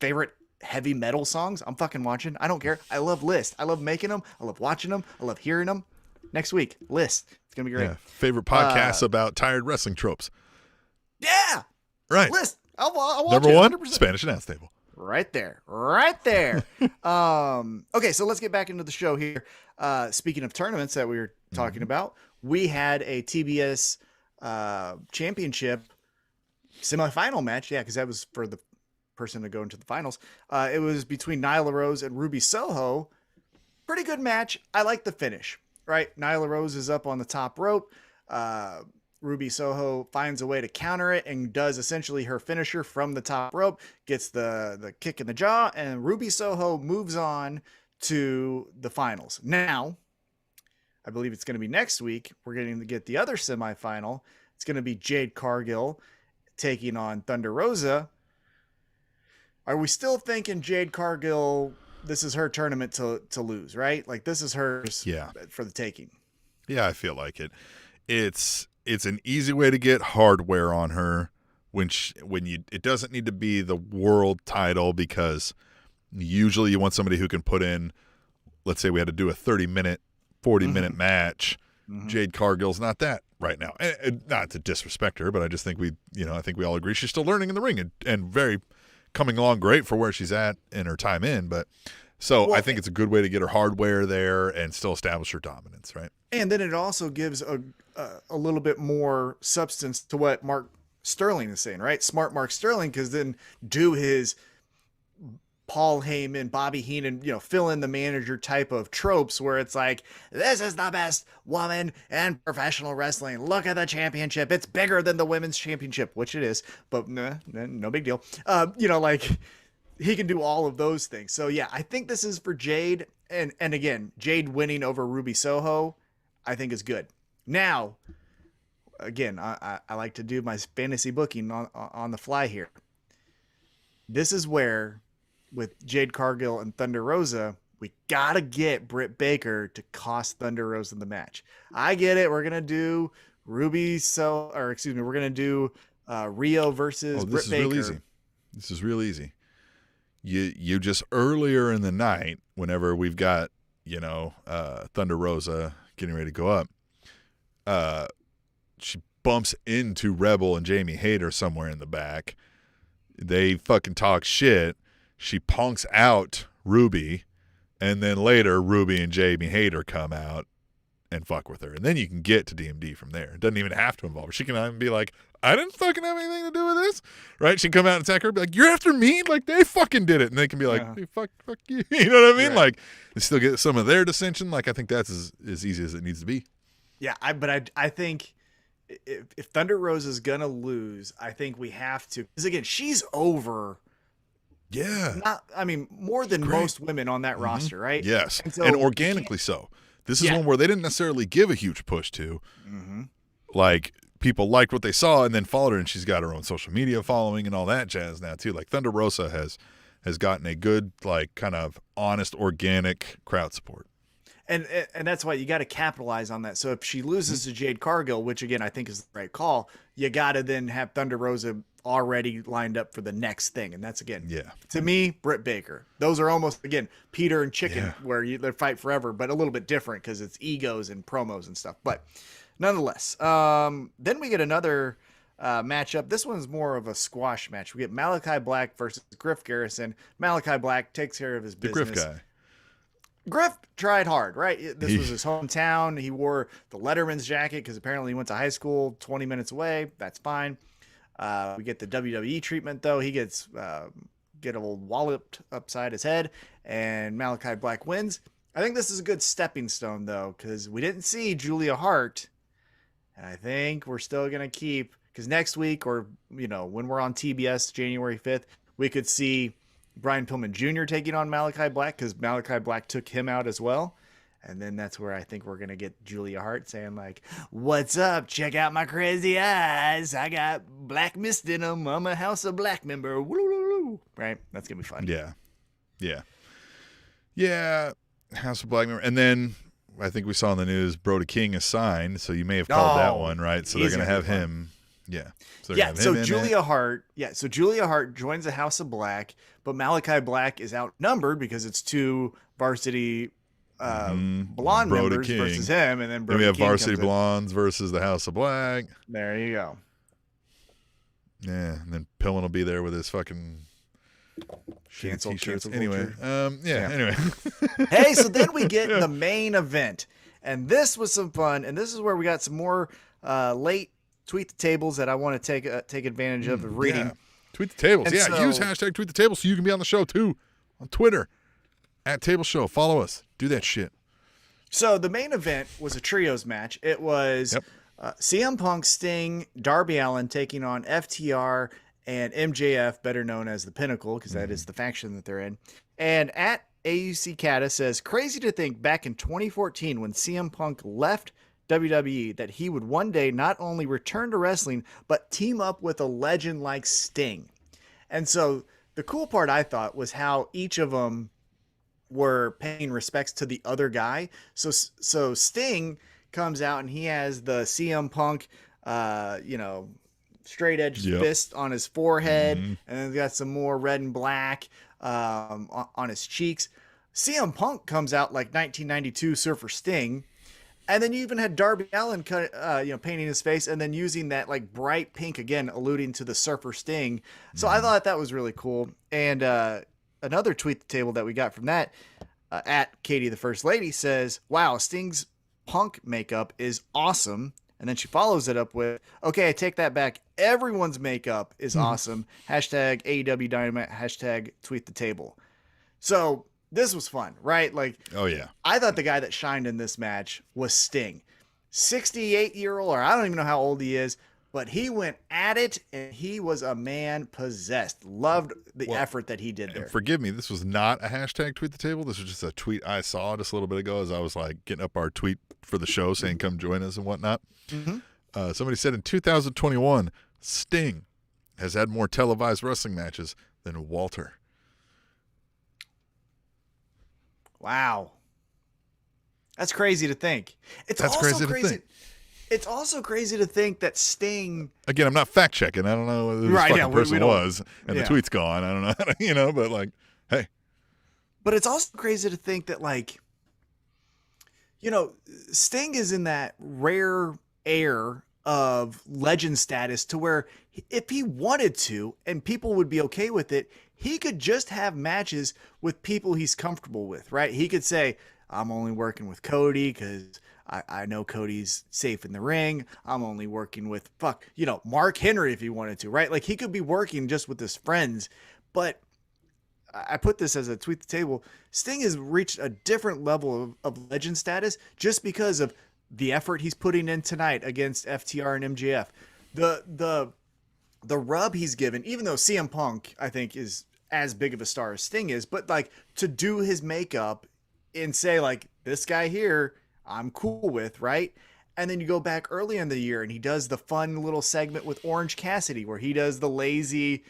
Favorite heavy metal songs, I'm fucking watching. I don't care. I love lists. I love making them. I love watching them. I love hearing them. Next week, list. It's gonna be great. Favorite podcasts about tired wrestling tropes. Yeah. Right. List. I'll watch Number it, one, 100%. Spanish Announce Table. Right there. Okay, so let's get back into the show here. Speaking of tournaments that we were talking about, we had a TBS championship semifinal match. Yeah, because that was for the person to go into the finals. It was between Nyla Rose and Ruby Soho. Pretty good match. I like the finish, right? Nyla Rose is up on the top rope. Ruby Soho finds a way to counter it and does essentially her finisher from the top rope, gets the kick in the jaw, and Ruby Soho moves on to the finals. Now, I believe it's going to be next week. We're going to get the other semifinal. It's going to be Jade Cargill taking on Thunder Rosa. Are we still thinking Jade Cargill, this is her tournament to lose, right? Like this is hers for the taking. Yeah, I feel like it. It's an easy way to get hardware on her it doesn't need to be the world title, because usually you want somebody who can put in, let's say we had to do a 30-minute 40-minute match. Mm-hmm. Jade Cargill's not that right now. And not to disrespect her, but I just think I think we all agree she's still learning in the ring and very coming along great for where she's at in her time in. But so I think it's a good way to get her hardware there and still establish her dominance, right? And then it also gives a little bit more substance to what Mark Sterling is saying, right? Smart Mark Sterling, because then do his Paul Heyman, Bobby Heenan, fill in the manager type of tropes where it's like, this is the best woman in professional wrestling. Look at the championship. It's bigger than the women's championship, which it is, but no big deal. Like he can do all of those things. So yeah, I think this is for Jade. And again, Jade winning over Ruby Soho, I think is good. Now, again, I like to do my fantasy booking on the fly here. This is where, with Jade Cargill and Thunder Rosa, we gotta get Britt Baker to cost Thunder Rosa the match. I get it. We're gonna do we're gonna do Rio versus Britt Baker. This is real easy. You just earlier in the night, whenever we've got Thunder Rosa getting ready to go up, she bumps into Rebel and Jamie Hayter somewhere in the back. They fucking talk shit. She punks out Ruby, and then later Ruby and Jamie Hayter come out and fuck with her. And then you can get to DMD from there. It doesn't even have to involve her. She can even be like, I didn't fucking have anything to do with this. Right? She can come out and attack her, be like, you're after me? Like, they fucking did it. And they can be like, hey, fuck you. You know what I mean? Right. Like, they still get some of their dissension. Like, I think that's as easy as it needs to be. Yeah, I think if Thunder Rosa is going to lose, I think we have to. Because, again, she's over. Yeah. More than most women on that roster, right? Yes. And organically so. This is one where they didn't necessarily give a huge push to. Mm-hmm. Like, people liked what they saw and then followed her, and she's got her own social media following and all that jazz now, too. Like, Thunder Rosa has gotten a good, like, kind of honest, organic crowd support. And that's why you got to capitalize on that. So if she loses to Jade Cargill, which, again, I think is the right call, you got to then have Thunder Rosa already lined up for the next thing. And that's, again, to me, Britt Baker. Those are almost, again, Peter and Chicken, where they fight forever, but a little bit different because it's egos and promos and stuff. But nonetheless, then we get another matchup. This one's more of a squash match. We get Malachi Black versus Griff Garrison. Malachi Black takes care of his business. The Griff guy. Griff tried hard, right? This was his hometown. He wore the Letterman's jacket because apparently he went to high school 20 minutes away. That's fine. We get the WWE treatment, though. He gets get a little walloped upside his head, and Malachi Black wins. I think this is a good stepping stone, though, because we didn't see Julia Hart, and I think we're still going to keep, because next week, or when we're on TBS January 5th, we could see Brian Pillman Jr. taking on Malachi Black, because Malachi Black took him out as well. And then that's where I think we're going to get Julia Hart saying, like, what's up? Check out my crazy eyes. I got black mist in them. I'm a House of Black member. Woo-loo-loo. Right? That's going to be fun. Yeah. House of Black member. And then I think we saw in the news, Brody King is signed. So you may have called that one, right? So they're going to have him. Yeah. So Julia Hart. Yeah. So Julia Hart joins the House of Black, but Malachi Black is outnumbered because it's two varsity blonde Brody members King versus him, and then we have King varsity blondes versus the House of Black. There you go. Yeah, and then Pillman will be there with his fucking cancel anyway. Anyway. Hey, so then we get the main event, and this was some fun, and this is where we got some more late tweet the tables that I want to take advantage of reading. Yeah. Tweet the tables. And use hashtag tweet the tables so you can be on the show too on Twitter at Table Show. Follow us. Do that shit. So the main event was a trios match. It was CM Punk, Sting, Darby Allin taking on FTR and MJF, better known as the Pinnacle, because that is the faction that they're in. And at AUC Cata says, crazy to think back in 2014 when CM Punk left WWE that he would one day not only return to wrestling, but team up with a legend like Sting. And so the cool part I thought was how each of them were paying respects to the other guy. So Sting comes out and he has the CM Punk, straight edge fist on his forehead, and then got some more red and black on his cheeks. CM Punk comes out like 1992 Surfer Sting. And then you even had Darby Allin painting his face and then using that like bright pink again, alluding to the Surfer Sting. So I thought that was really cool. And another tweet the table that we got from that at Katie the First Lady says, "Wow, Sting's Punk makeup is awesome." And then she follows it up with, "Okay, I take that back. Everyone's makeup is awesome. Hashtag AEW Dynamite. Hashtag tweet the table." So this was fun, right? Like, oh yeah, I thought the guy that shined in this match was Sting, 68-year-old, or I don't even know how old he is, but he went at it and he was a man possessed. Loved the effort that he did there. Forgive me, this was not a hashtag tweet the table. This was just a tweet I saw just a little bit ago as I was like getting up our tweet for the show saying come join us and whatnot. Somebody said in 2021, Sting has had more televised wrestling matches than Walter. Wow. That's crazy to think. It's also crazy to think that Sting... Again, I'm not fact checking. I don't know who this fucking person was, and the tweet's gone. I don't know how to, but like, hey. But it's also crazy to think that, like, Sting is in that rare air of legend status to where if he wanted to, and people would be okay with it, he could just have matches with people he's comfortable with, right? He could say, "I'm only working with Cody because I know Cody's safe in the ring. I'm only working with, Mark Henry if he wanted to," right? Like, he could be working just with his friends. But I put this as a tweet the table. Sting has reached a different level of legend status just because of the effort he's putting in tonight against FTR and MJF. The rub he's given, even though CM Punk, I think, is as big of a star as Sting is, but like to do his makeup and say like, this guy here, I'm cool with, right? And then you go back early in the year and he does the fun little segment with Orange Cassidy where he does the lazy,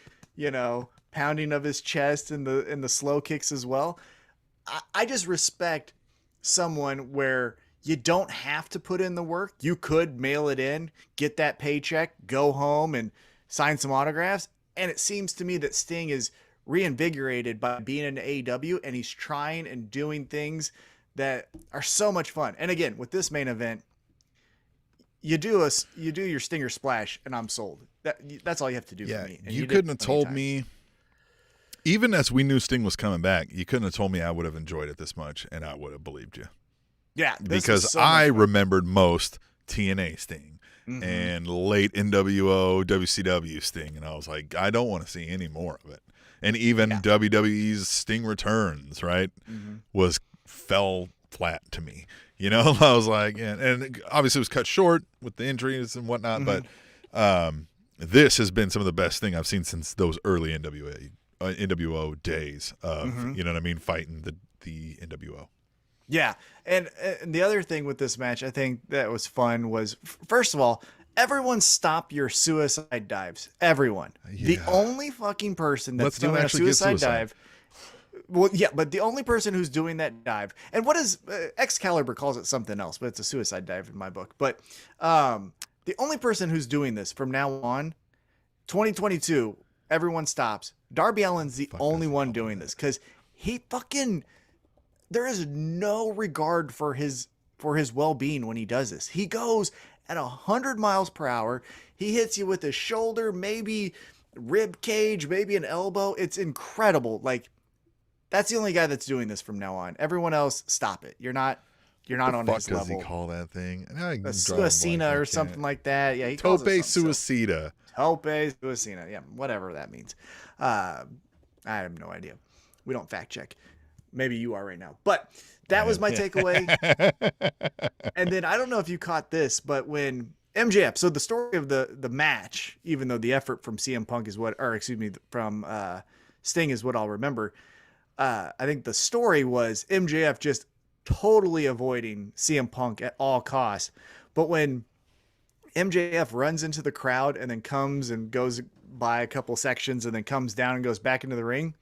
pounding of his chest and the slow kicks as well. I just respect someone where you don't have to put in the work. You could mail it in, get that paycheck, go home and sign some autographs. And it seems to me that Sting is reinvigorated by being in AEW and he's trying and doing things that are so much fun. And again, with this main event, you do your Stinger splash and I'm sold. That's all you have to do for me. And you couldn't have told me, even as we knew Sting was coming back, you couldn't have told me I would have enjoyed it this much and I would have believed you. Yeah. Because I remembered most TNA Sting. And late NWO, WCW Sting. And I was like, I don't want to see any more of it. And even WWE's Sting Returns, right, fell flat to me. I was like, and obviously it was cut short with the injuries and whatnot. But this has been some of the best thing I've seen since those early NWO days of, fighting the NWO. Yeah. And the other thing with this match, I think that was fun was, first of all, everyone stop your suicide dives. Everyone. Yeah. The only fucking person that's doing a suicide dive. Well, yeah, but the only person who's doing that dive, and what is Excalibur calls it something else, but it's a suicide dive in my book. But the only person who's doing this from now on, 2022, everyone stops. Darby Allin's the only one doing this because he fucking... There is no regard for his well-being when he does this. He goes at 100 miles per hour. He hits you with his shoulder, maybe rib cage, maybe an elbow. It's incredible. Like, that's the only guy that's doing this from now on. Everyone else, stop it. You're not on his level. What does he call that thing? A suicida or something like that. Yeah, he calls it suicida. Tope suicida. Yeah, whatever that means. I have no idea. We don't fact check. Maybe you are right now. But that was my takeaway. And then I don't know if you caught this, but when MJF, so the story of the match, even though the effort from CM Punk from Sting is what I'll remember. I think the story was MJF just totally avoiding CM Punk at all costs. But when MJF runs into the crowd and then comes and goes by a couple sections and then comes down and goes back into the ring,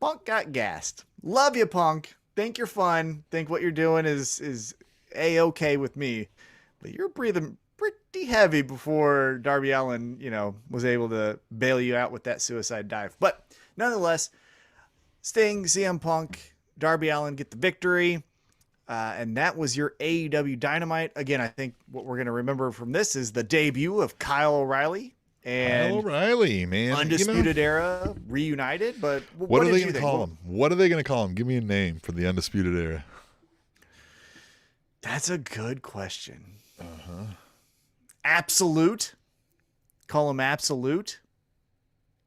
Punk got gassed. Love you, Punk. Think you're fun. Think what you're doing is A-okay with me. But you're breathing pretty heavy before Darby Allin, was able to bail you out with that suicide dive. But nonetheless, Sting, CM Punk, Darby Allin get the victory. And that was your AEW Dynamite. Again, I think what we're going to remember from this is the debut of Kyle O'Reilly. And Kyle O'Reilly, man. Undisputed Era reunited. But what are they going to call him? What are they going to call him? Give me a name for the Undisputed Era. That's a good question. Absolute. Call him Absolute.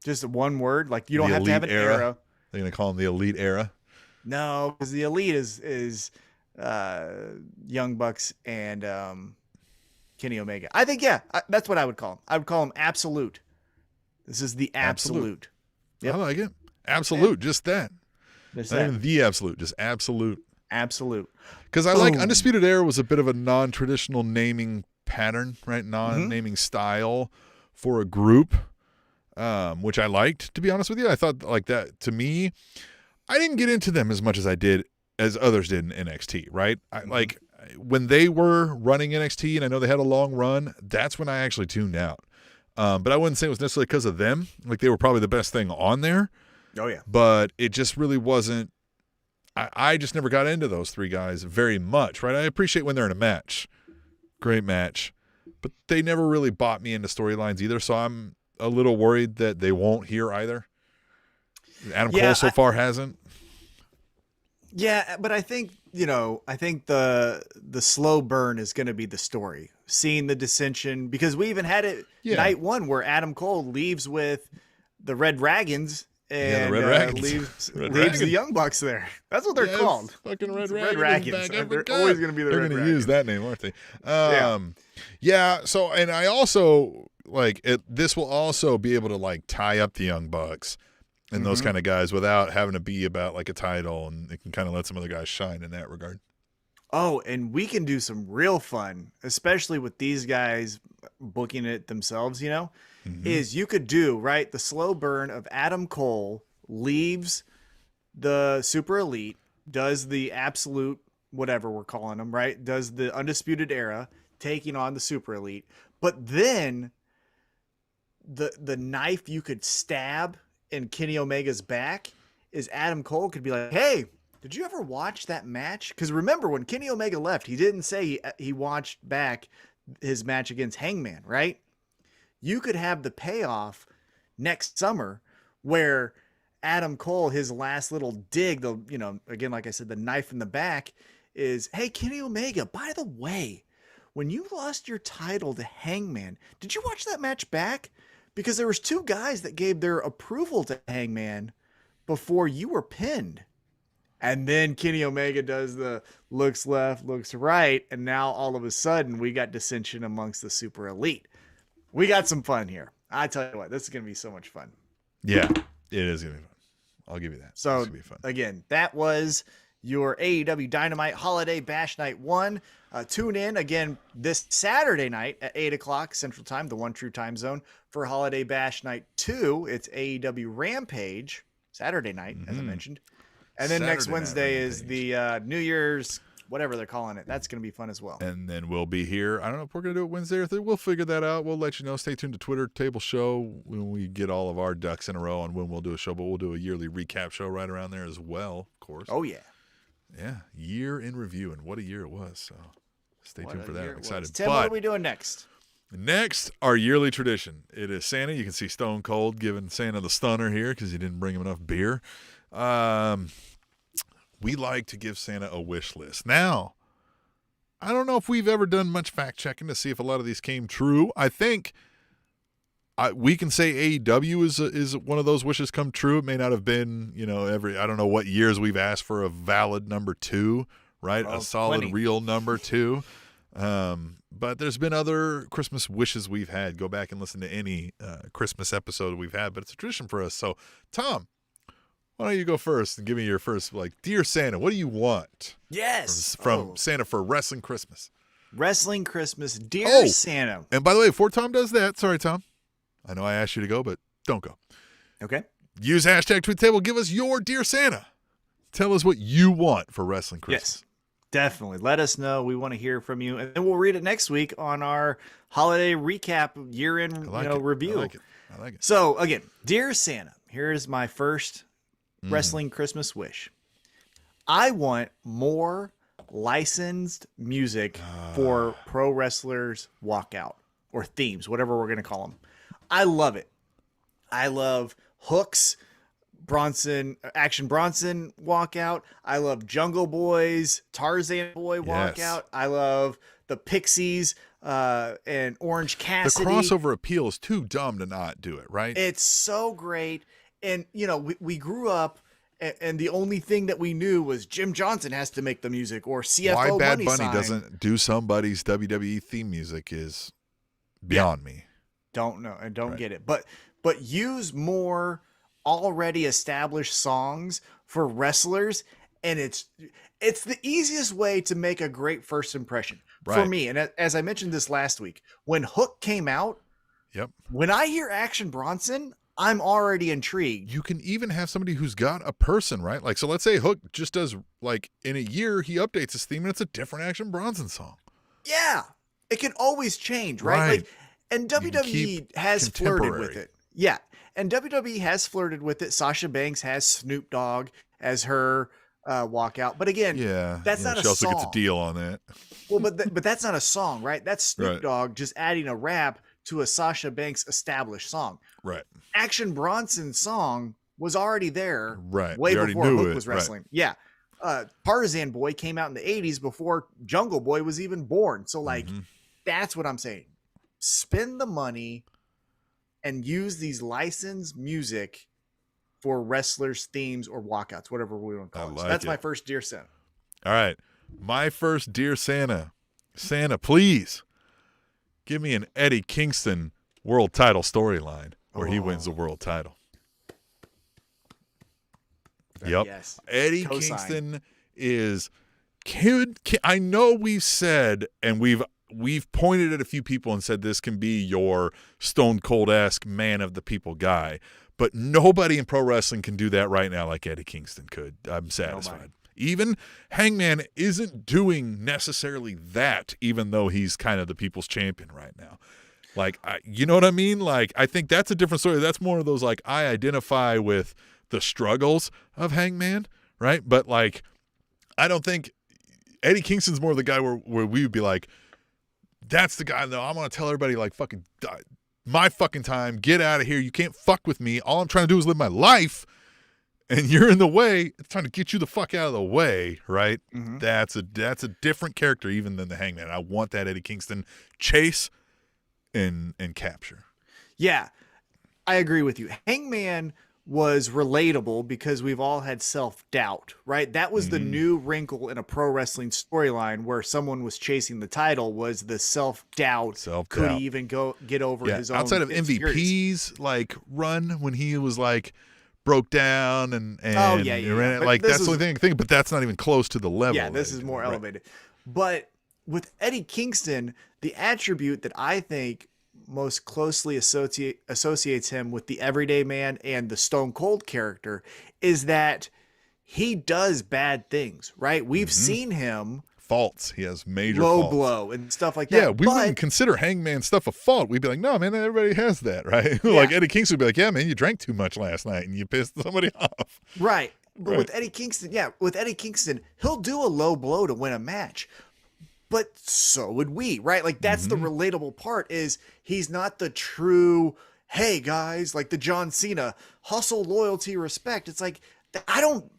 Just one word. Like, you don't have to have an era. They're going to call him the Elite Era? No, because the Elite is Young Bucks and Kenny Omega. I think, that's what I would call him. I would call him Absolute. This is the Absolute. Yep. I like it. Absolute, just that. Just Not that. even the Absolute, just Absolute. Absolute. Because I like Undisputed Era was a bit of a non-traditional naming pattern, right? Non-naming style for a group, which I liked, to be honest with you. I thought like that, to me, I didn't get into them as much as others did in NXT, right? Like when they were running NXT, and I know they had a long run, that's when I actually tuned out. But I wouldn't say it was necessarily because of them. Like, they were probably the best thing on there. Oh, yeah. But it just really wasn't. I just never got into those three guys very much, right? I appreciate when they're in a match. Great match. But they never really bought me into storylines either, so I'm a little worried that they won't here either. Adam Cole so far hasn't. Yeah, but I think, the slow burn is going to be the story. Seeing the dissension, because we even had it night one where Adam Cole leaves with the Red Dragons and leaves the Young Bucks there. That's what they're called. Fucking Red Dragons. They're always going to be the Red Dragons. They're going to use that name, aren't they? So, and I also, this will also be able to, tie up the Young Bucks and those kind of guys without having to be about, a title, and it can kind of let some other guys shine in that regard. Oh, and we can do some real fun, especially with these guys booking it themselves, is you could do, right, the slow burn of Adam Cole leaves the Super Elite, does the Absolute, whatever we're calling them, right, does the Undisputed Era, taking on the Super Elite, but then the knife you could stab in Kenny Omega's back is Adam Cole could be like, hey, did you ever watch that match? Because remember, when Kenny Omega left, he didn't say he watched back his match against Hangman, right? You could have the payoff next summer where Adam Cole, his last little dig, again, like I said, the knife in the back is, hey, Kenny Omega, by the way, when you lost your title to Hangman, did you watch that match back? Because there was two guys that gave their approval to Hangman before you were pinned. And then Kenny Omega does the looks left, looks right. And now all of a sudden we got dissension amongst the Super Elite. We got some fun here. I tell you what, this is going to be so much fun. Yeah, it is going to be fun. I'll give you that. So, it's gonna be fun. Again, that was your AEW Dynamite Holiday Bash Night 1. Tune in again this Saturday night at 8 o'clock Central Time, the one true time zone, for Holiday Bash Night 2. It's AEW Rampage, Saturday night, as I mentioned. And then next Wednesday is the New Year's, whatever they're calling it. That's going to be fun as well. And then we'll be here. I don't know if we're going to do it Wednesday or Thursday. We'll figure that out. We'll let you know. Stay tuned to Twitter Table Show when we get all of our ducks in a row on when we'll do a show. But we'll do a yearly recap show right around there as well, of course. Oh, yeah. Yeah, year in review. And what a year it was. So stay tuned for that. I'm excited. Tim, what are we doing next? Next, our yearly tradition. It is Santa. You can see Stone Cold giving Santa the stunner here because he didn't bring him enough beer. We like to give Santa a wish list. Now, I don't know if we've ever done much fact checking to see if a lot of these came true. I think we can say AEW is one of those wishes come true. It may not have been, I don't know what years we've asked for a valid number 2, right? A solid, real number 2. But there's been other Christmas wishes we've had. Go back and listen to any Christmas episode we've had, but it's a tradition for us. So, Tom, why don't you go first and give me your first, Dear Santa, what do you want? Yes. From Santa for Wrestling Christmas. Wrestling Christmas, Dear Santa. And by the way, before Tom does that, sorry, Tom. I know I asked you to go, but don't go. Okay. Use hashtag Tweet Table. Give us your Dear Santa. Tell us what you want for Wrestling Christmas. Yes, definitely. Let us know. We want to hear from you. And then we'll read it next week on our holiday recap year-end review. I like it. So, again, Dear Santa, here's my first wrestling Christmas wish. I want more licensed music for pro wrestlers walkout or themes, whatever we're going to call them. I love it. I love Hook's Action Bronson walkout. I love Jungle Boy's Tarzan Boy walkout. Yes. I love the Pixies and Orange Cassidy. The crossover appeal is too dumb to not do it, right? It's so great. And, you know, we grew up and the only thing that we knew was Jim Johnson has to make the music or CFO Why Bad Money Bunny Sign. doesn't do somebody's WWE theme music is beyond me. Don't know and don't Right. get it. But use more already established songs for wrestlers, and it's the easiest way to make a great first impression for Right. me. And as I mentioned this last week, when Hook came out, Yep. when I hear Action Bronson, I'm already intrigued. You can even have somebody who's got a person, right? Like, so let's say Hook just does, like, in a year, he updates his theme and it's a different Action Bronson song. Yeah, it can always change, right? Right. Like, and You can WWE keep has flirted with contemporary. it. Yeah, and WWE has flirted with it. Sasha Banks has Snoop Dogg as her walkout, but again, Yeah. that's yeah, not a she also song. gets a deal on that. Well, but that's not a song, right? That's Snoop Right. Dogg just adding a rap to a Sasha Banks established song. Right. Action Bronson's song was already there, Right. way We already before knew Hook it, was right. wrestling. Yeah. Tarzan Boy came out in the 80s before Jungle Boy was even born. So, like, Mhm. that's what I'm saying. Spend the money and use these licensed music for wrestlers' themes or walkouts, whatever we want to call it. So like that's it. my first Dear Santa. All right. My first Dear Santa. Santa, please give me an Eddie Kingston world title storyline where he wins the world title. Yep. Yes. Eddie Cosign. Kingston is I know we've said and we've pointed at a few people and said this can be your Stone Cold-esque man of the people guy, but nobody in pro wrestling can do that right now like Eddie Kingston could. I'm satisfied. Nobody. Even Hangman isn't doing necessarily that, even though he's kind of the people's champion right now. Like, you know what I mean? Like, I think that's a different story. That's more of those, like, I identify with the struggles of Hangman, right? But, like, I don't think Eddie Kingston's more of the guy where we would be like, that's the guy, though. I'm going to tell everybody, like, fucking, my fucking time, get out of here. You can't fuck with me. All I'm trying to do is live my life, and you're in the way. It's trying to get you the fuck out of the way, right? Mhm. That's a different character even than the Hangman. I want that Eddie Kingston chase and capture. Yeah, I agree with you. Hangman was relatable because we've all had self-doubt, right? That was the new wrinkle in a pro wrestling storyline where someone was chasing the title was the self-doubt. Could he even get over his own outside of insecurities? MVP's like run when he was like broke down and Oh, yeah. But like this that's the only thing, but that's not even close to the level. Yeah, this that is he more did, right. elevated. But with Eddie Kingston, the attribute that I think most closely associates him with the everyday man and the Stone Cold character is that he does bad things, right? We've seen him Faults. He has major low faults. blow and stuff like that. Yeah, we wouldn't consider Hangman stuff a fault. We'd be like, no, man, everybody has that, right? Like Eddie Kingston would be like, yeah, man, you drank too much last night and you pissed somebody off. Right. But Right. with Eddie Kingston, he'll do a low blow to win a match. But so would we, right? Like that's the relatable part is he's not the true, hey guys, like the John Cena, hustle, loyalty, respect. It's like I don't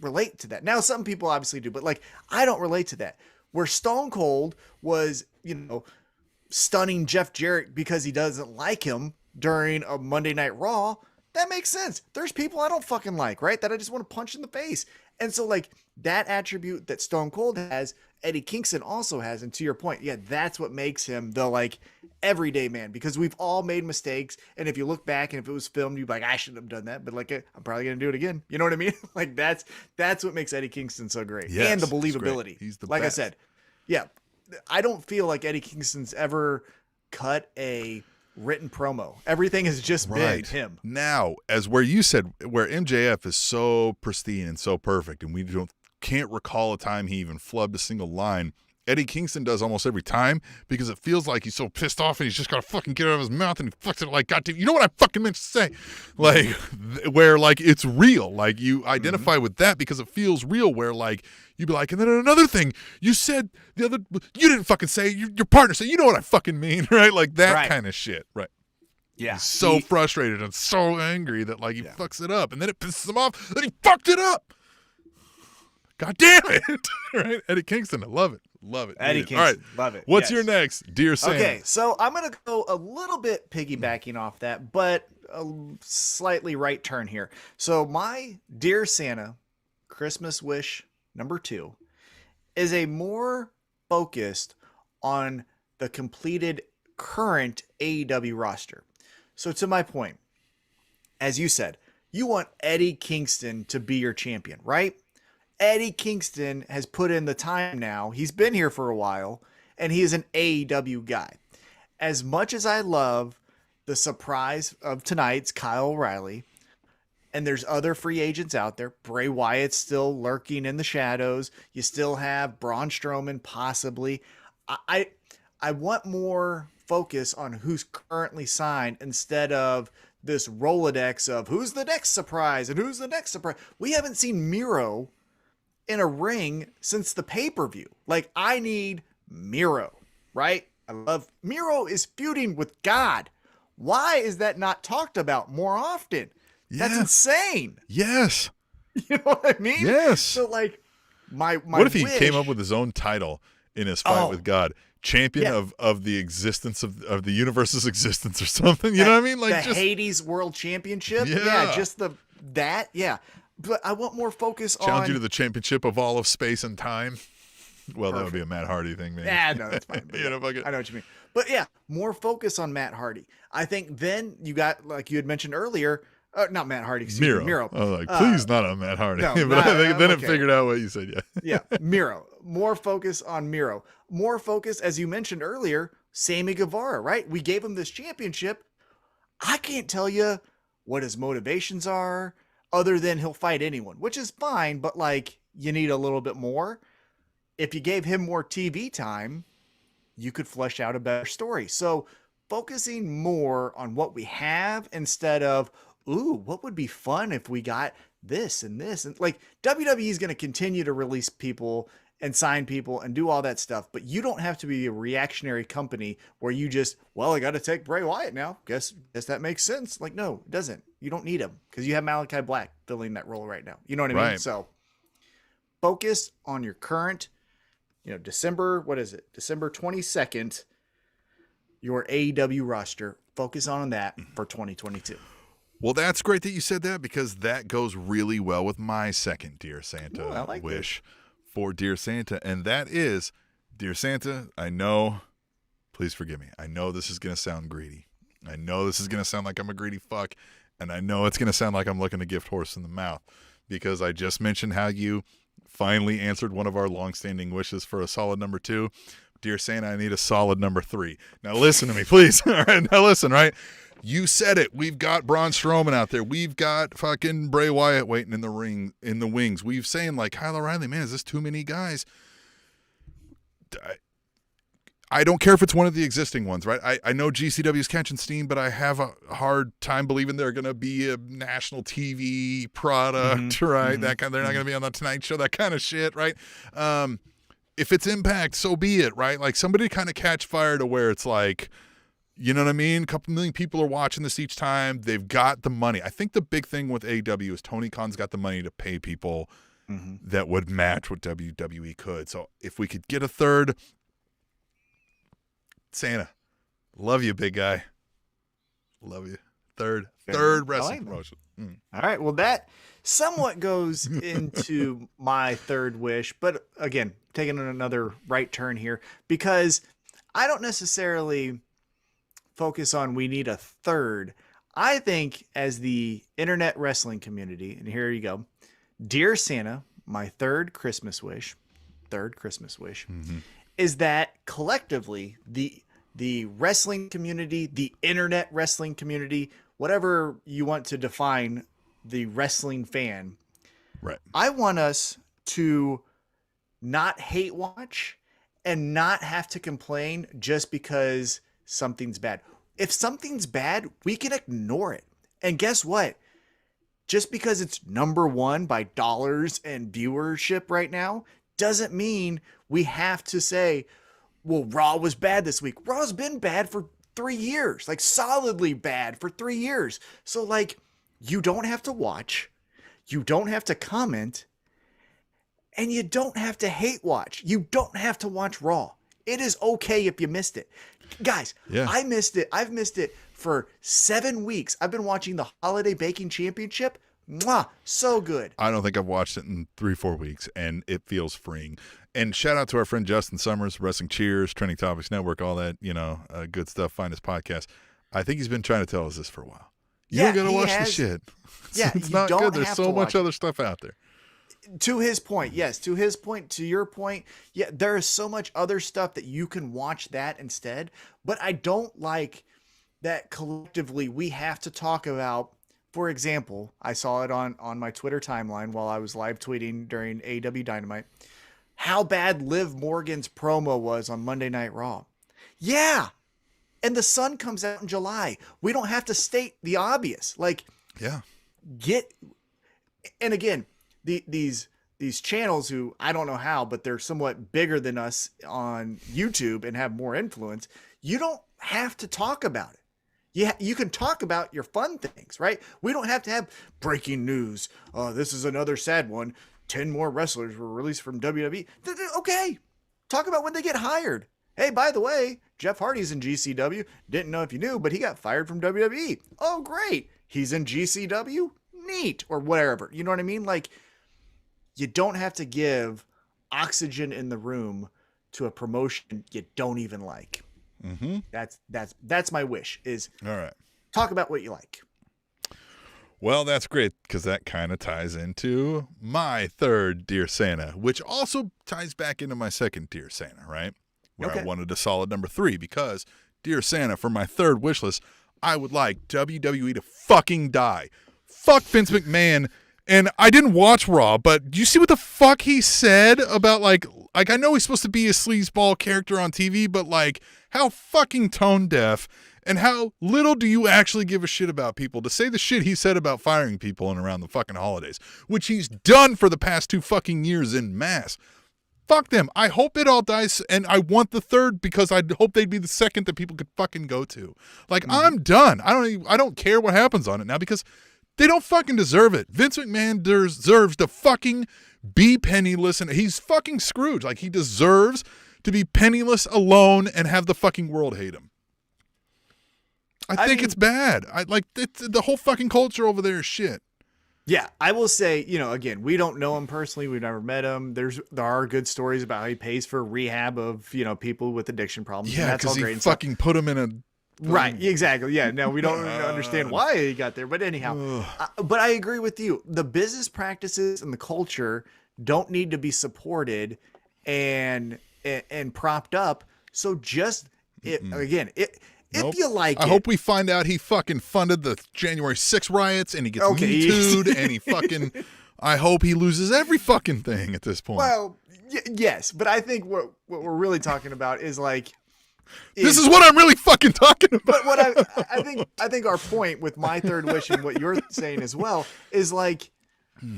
relate to that. Now some people obviously do, but like I don't relate to that. Where Stone Cold was, stunning Jeff Jarrett because he doesn't like him during a Monday Night Raw, that makes sense. There's people I don't fucking like, right? That I just want to punch in the face. And so like that attribute that Stone Cold has, Eddie Kingston also has. And to your point, yeah, that's what makes him the like everyday man because we've all made mistakes. And if you look back and if it was filmed, you'd be like, I shouldn't have done that. But like, I'm probably going to do it again. You know what I mean? Like that's what makes Eddie Kingston so great. Yes, and the he's great. believability. He's the like best. I said, yeah, I don't feel like Eddie Kingston's ever cut a written promo. Everything has just been him. Now, as where you said, where MJF is so pristine and so perfect, and we can't recall a time he even flubbed a single line. Eddie Kingston does almost every time, because it feels like he's so pissed off and he's just got to fucking get it out of his mouth and he fucks it like, goddamn, you know what I fucking meant to say? Like, where like it's real. Like you identify with that because it feels real, where like you'd be like, and then another thing, you said the other, you didn't fucking say, your partner said, you know what I fucking mean, right? Like that kind of shit, right? Yeah. He's so frustrated and so angry that like he fucks it up, and then it pisses him off that he fucked it up. God damn it. Right? Eddie Kingston, I love it. Love it. Eddie Kingston. All right. Love it. What's your next, Dear Santa? Okay, so I'm going to go a little bit piggybacking off that, but a slightly right turn here. So my Dear Santa Christmas wish number 2 is a more focused on the completed current AEW roster. So to my point, as you said, you want Eddie Kingston to be your champion, right? Eddie Kingston has put in the time now. He's been here for a while, and he is an AEW guy. As much as I love the surprise of tonight's Kyle O'Reilly, and there's other free agents out there, Bray Wyatt's still lurking in the shadows. You still have Braun Strowman, possibly. I want more focus on who's currently signed instead of this Rolodex of who's the next surprise and who's the next surprise. We haven't seen Miro in a ring since the pay-per-view. Like, I need Miro, right? I love Miro is feuding with God. Why is that not talked about more often? That's insane. Yes. You know what I mean? Yes. So like my what if he came up with his own title in his fight with God? Champion of the existence of the universe's existence or something. You know what I mean? Like the just Hades World Championship. Yeah. Just that. Yeah. But I want more focus on challenge you to the championship of all of space and time. Well, that would be a Matt Hardy thing, man. Yeah, no, that's fine. You know, I know what you mean. But yeah, more focus on Matt Hardy. I think then you got, like you had mentioned earlier, not Matt Hardy, excuse me, Miro. I was like, please not on Matt Hardy. No, but then it figured out what you said, Yeah, Miro. More focus on Miro. More focus, as you mentioned earlier, Sammy Guevara, right? We gave him this championship. I can't tell you what his motivations are other than he'll fight anyone, which is fine, but like you need a little bit more. If you gave him more TV time, you could flesh out a better story. So focusing more on what we have instead of, ooh, what would be fun if we got this and this? And like WWE is going to continue to release people and sign people and do all that stuff, but you don't have to be a reactionary company where you just, well, I got to take Bray Wyatt now. Guess that makes sense. Like, no, it doesn't. You don't need him because you have Malachi Black filling that role right now. You know what I mean? So focus on your current, December 22nd, your AEW roster. Focus on that for 2022. Well, that's great that you said that because that goes really well with my second Dear Santa wish for Dear Santa. And that is, Dear Santa, I know, please forgive me. I know this is going to sound greedy. I know this is going to sound like I'm a greedy fuck. And I know it's going to sound like I'm looking a gift horse in the mouth because I just mentioned how you finally answered one of our longstanding wishes for a solid number 2. Dear Santa, I need a solid number 3. Now listen to me, please. All right, now listen, right? You said it. We've got Braun Strowman out there. We've got fucking Bray Wyatt waiting in the ring, in the wings. We've saying like, Kyle O'Reilly, man, is this too many guys? I don't care if it's one of the existing ones, right? I know GCW's catching steam, but I have a hard time believing they're going to be a national TV product, right? That kind. They're not going to be on the Tonight Show, that kind of shit, right? If it's Impact, so be it, right? Like somebody kind of catch fire to where it's like, you know what I mean? A couple million people are watching this each time. They've got the money. I think the big thing with AEW is Tony Khan's got the money to pay people that would match what WWE could. So if we could get a third, Santa, love you, big guy. Love you. Third wrestling promotion. All right. Well, that somewhat goes into my third wish, but again, taking another right turn here because I don't necessarily focus on we need a third. I think as the internet wrestling community, and here you go, Dear Santa, my third Christmas wish is that collectively the wrestling community, the internet wrestling community, whatever you want to define the wrestling fan, right? I want us to not hate watch and not have to complain just because something's bad. If something's bad, we can ignore it. And guess what? Just because it's number one by dollars and viewership right now doesn't mean we have to say, well, Raw was bad this week. Raw's been bad for 3 years, like solidly bad for 3 years. So like, you don't have to watch, you don't have to comment, and you don't have to hate watch. You don't have to watch Raw. It is okay if you missed it. Guys, Yeah. I missed it. I've missed it for 7 weeks. I've been watching the Holiday Baking Championship. Mwah, so good. I don't think I've watched it in 3-4 weeks, and it feels freeing. And shout out to our friend Justin Summers, Wrestling Cheers, Trending Topics Network, all that, good stuff. Find his podcast. I think he's been trying to tell us this for a while. You don't got to watch the shit. Yeah, it's you not don't good. There's have so to much watch other stuff out there. To his point, yes. To his point, to your point, yeah, there is so much other stuff that you can watch that instead. But I don't like that collectively we have to talk about. For example, I saw it on my Twitter timeline while I was live tweeting during AEW Dynamite, how bad Liv Morgan's promo was on Monday Night Raw. Yeah. And the sun comes out in July. We don't have to state the obvious. Like, Yeah. And again, these channels who I don't know how, but they're somewhat bigger than us on YouTube and have more influence. You don't have to talk about it. You can talk about your fun things, right? We don't have to have breaking news. This is another sad one. 10 more wrestlers were released from WWE. Okay. Talk about when they get hired. Hey, by the way, Jeff Hardy's in GCW. Didn't know if you knew, but he got fired from WWE. Oh, great. He's in GCW? Neat. Or whatever. You know what I mean? Like, you don't have to give oxygen in the room to a promotion you don't even like. Mm-hmm. That's my wish, is All right. talk about what you like. Well, that's great, because that kind of ties into my third Dear Santa, which also ties back into my second Dear Santa, right? Where I wanted a solid number 3, because Dear Santa, for my third wish list, I would like WWE to fucking die. Fuck Vince McMahon. And I didn't watch Raw, but do you see what the fuck he said about, like I know he's supposed to be a sleazeball character on TV, but, like, how fucking tone deaf and how little do you actually give a shit about people to say the shit he said about firing people and around the fucking holidays, which he's done for the past 2 fucking years en masse. Fuck them. I hope it all dies, and I want the third because I hope they'd be the second that people could fucking go to. Like, I'm done. I don't care what happens on it now because they don't fucking deserve it. Vince McMahon deserves to fucking be penniless, and he's fucking Scrooge. Like, he deserves to be penniless, alone, and have the fucking world hate him. I think it's bad. The whole fucking culture over there is shit. Yeah, I will say, again, we don't know him personally. We've never met him. There are good stories about how he pays for rehab of, people with addiction problems. Yeah, because he fucking put him in a... Right, exactly. Yeah, no, we don't understand why he got there. But anyhow, but I agree with you. The business practices and the culture don't need to be supported and propped up. So just, if you like I hope we find out he fucking funded the January 6th riots and he gets Me Too'd and he fucking... I hope he loses every fucking thing at this point. Well, yes, but I think what we're really talking about is like... This is what I'm really fucking talking about. But what I think our point with my third wish and what you're saying as well is like,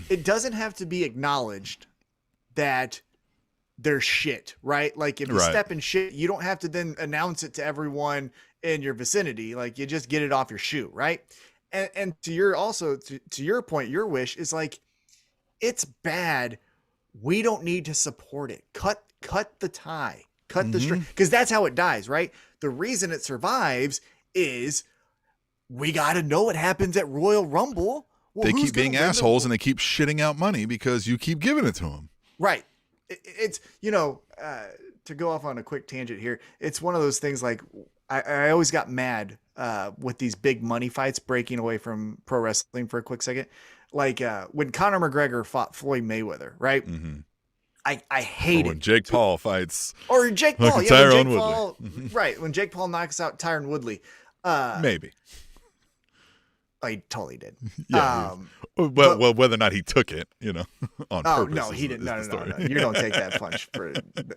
it doesn't have to be acknowledged that there's shit, right? Like if you step in shit, you don't have to then announce it to everyone in your vicinity. Like you just get it off your shoe, right? And to your point, your wish is like, it's bad. We don't need to support it. Cut the tie. Cut the string, because that's how it dies, right? The reason it survives is we got to know what happens at Royal Rumble. Well, they keep being assholes and they keep shitting out money because you keep giving it to them. Right. It's, to go off on a quick tangent here, it's one of those things like I always got mad with these big money fights breaking away from pro wrestling for a quick second. Like when Conor McGregor fought Floyd Mayweather, right? Mm-hmm. I hate it. When Jake Paul fights. Or Jake Paul. Yeah, when Jake Paul, Woodley. Right. When Jake Paul, right. When Jake Paul knocks out Tyron Woodley. Maybe. I totally did. Yeah. But well, whether or not he took it, on purpose. No, he didn't. No. Story. You don't take that punch for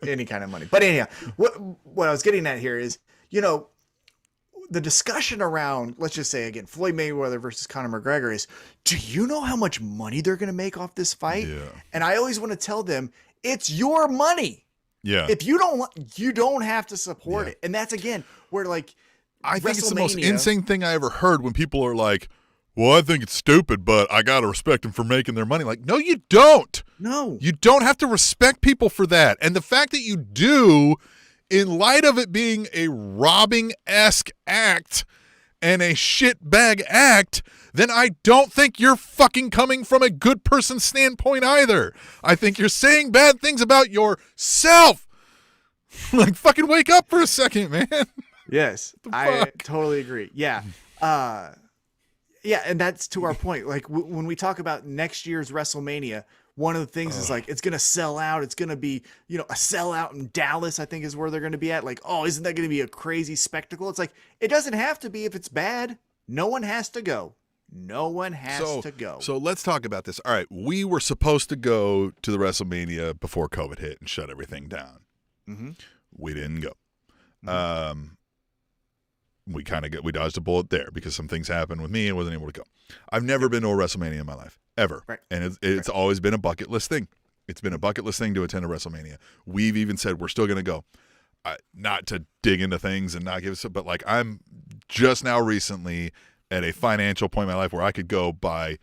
any kind of money. But anyhow, what I was getting at here is, the discussion around, let's just say again, Floyd Mayweather versus Conor McGregor is, do you know how much money they're going to make off this fight? Yeah. And I always want to tell them, it's your money. Yeah. If you don't have to support it. And that's, again, where I think it's the most insane thing I ever heard when people are like, well, I think it's stupid, but I got to respect them for making their money. Like, no, you don't. No. You don't have to respect people for that. And the fact that you do, in light of it being a robbing-esque act and a shitbag act, then I don't think you're fucking coming from a good person standpoint either. I think you're saying bad things about yourself. Like, fucking wake up for a second, man. Yes, I totally agree. Yeah. Yeah, and that's to our point. Like, when we talk about next year's WrestleMania, one of the things is it's going to sell out. It's going to be, a sellout in Dallas, I think is where they're going to be at. Like, oh, isn't that going to be a crazy spectacle? It's like, it doesn't have to be if it's bad. No one has to go. No one has to go. So let's talk about this. All right, we were supposed to go to the WrestleMania before COVID hit and shut everything down. Mm-hmm. We didn't go. Mm-hmm. We dodged a bullet there because some things happened with me and wasn't able to go. I've never been to a WrestleMania in my life, ever. Right. And it's always been a bucket list thing. It's been a bucket list thing to attend a WrestleMania. We've even said we're still going to go. Not to dig into things and not give us, but I'm just now recently at a financial point in my life where I could go buy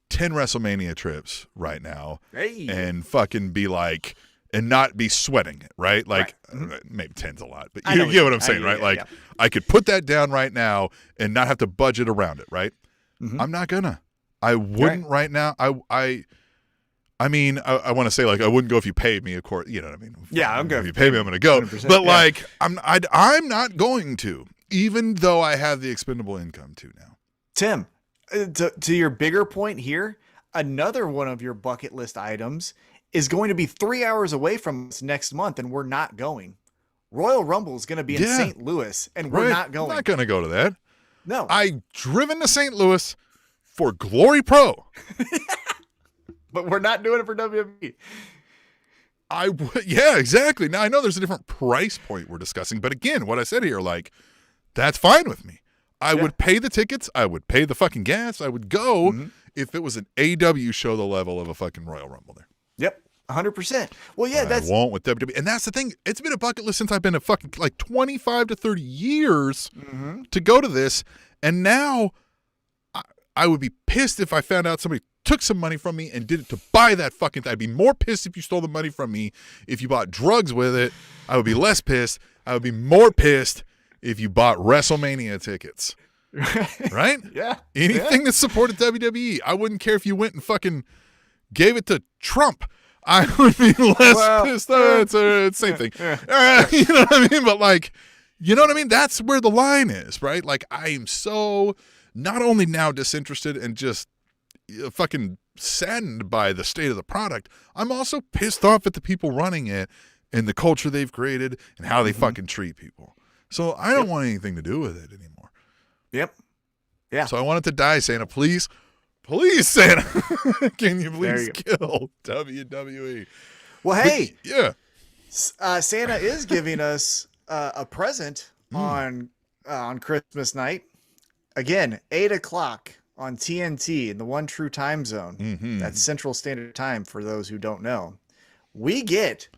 10 WrestleMania trips right now and fucking be like, and not be sweating it, right? Like, maybe 10's a lot, but you get what I'm saying, right? Yeah. I could put that down right now and not have to budget around it, right? Mm-hmm. I'm not gonna. I wouldn't right now. I mean, I want to say I wouldn't go if you paid me, of course. You know what I mean? Yeah, I'm good. If you pay me, I'm gonna go. But I'm not going to, even though I have the expendable income to now. Tim, to your bigger point here, another one of your bucket list items is going to be 3 hours away from us next month, and we're not going. Royal Rumble is going to be in St. Louis, and we're not going. I'm not going to go to that. No. I've driven to St. Louis for Glory Pro. But we're not doing it for WWE. Yeah, exactly. Now, I know there's a different price point we're discussing, but again, what I said here, that's fine with me. I would pay the tickets. I would pay the fucking gas. I would go if it was an AEW show the level of a fucking Royal Rumble there. Yep, 100%. Well, yeah, I won't with WWE. And that's the thing. It's been a bucket list since I've been a fucking 25 to 30 years to go to this. And now I would be pissed if I found out somebody took some money from me and did it to buy that fucking thing. I'd be more pissed if you stole the money from me. If you bought drugs with it, I would be less pissed. I would be more pissed if you bought WrestleMania tickets. Right? Yeah. Anything that supported WWE. I wouldn't care if you went and fucking gave it to Trump. I would be less pissed. It's the same thing. You know what I mean? But you know what I mean? That's where the line is, right? I am so not only now disinterested and just fucking saddened by the state of the product, I'm also pissed off at the people running it and the culture they've created and how they fucking treat people. So I don't want anything to do with it anymore. Yep. Yeah. So I want it to die, Santa. Please, Santa. Can you please kill WWE? Well, hey. Santa is giving us a present on Christmas night. Again, 8 o'clock on TNT in the one true time zone. Mm-hmm. That's Central Standard Time for those who don't know. We get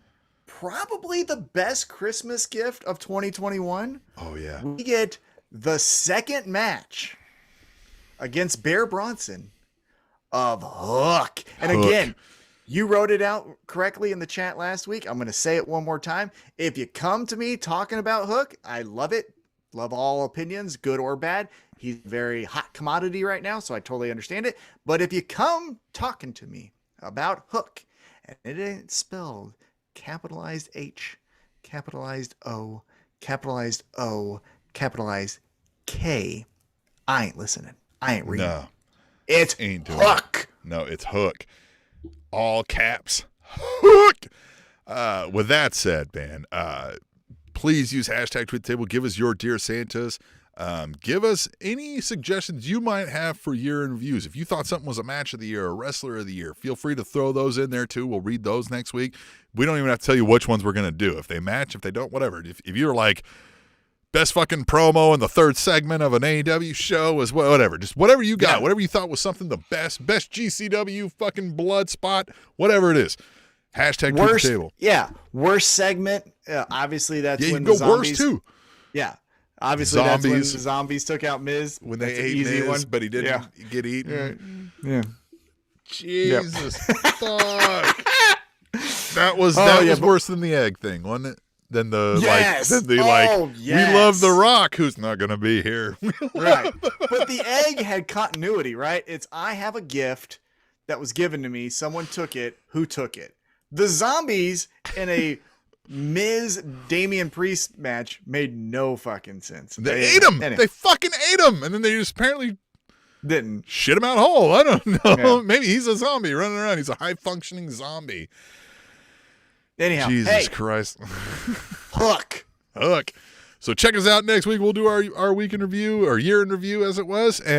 probably the best Christmas gift of 2021. Oh, yeah. We get the second match against Bear Bronson of Hook. And again, you wrote it out correctly in the chat last week. I'm going to say it one more time. If you come to me talking about Hook, I love it. Love all opinions, good or bad. He's a very hot commodity right now, so I totally understand it. But if you come talking to me about Hook, and it ain't spelled capitalized H, capitalized O, capitalized O, capitalized K, I ain't listening. I ain't reading. No. It's Hook. No, it's Hook. All caps. Hook. With that said, man, please use hashtag Tweet the Table. Give us your Dear Santas. Give us any suggestions you might have for year in reviews. If you thought something was a match of the year, a wrestler of the year, feel free to throw those in there too. We'll read those next week. We don't even have to tell you which ones we're going to do. If they match, if they don't, whatever. If you're like, best fucking promo in the third segment of an AEW show is whatever. Just whatever you got. Whatever you thought was something the best GCW fucking blood spot, whatever it is. Hashtag worst, tweet the table. Yeah. Worst segment. Obviously, that's you when can the go zombies. worse too. Yeah. Obviously, that's when the zombies took out Miz. When they that's ate easy Miz, one. but he didn't get eaten. Yeah. Jesus. Fuck. That was worse than the egg thing, wasn't it? Than the we love The Rock, who's not going to be here. Right. But the egg had continuity, right? It's I have a gift that was given to me. Someone took it. Who took it? The zombies in a Miz Damian Priest match made no fucking sense. They ate him. Anyway. They fucking ate him. And then they just apparently didn't shit him out whole. I don't know. Yeah. Maybe he's a zombie running around. He's a high functioning zombie. Anyhow, Jesus Christ. Hook. So check us out next week. We'll do our week in review, or year in review as it was. And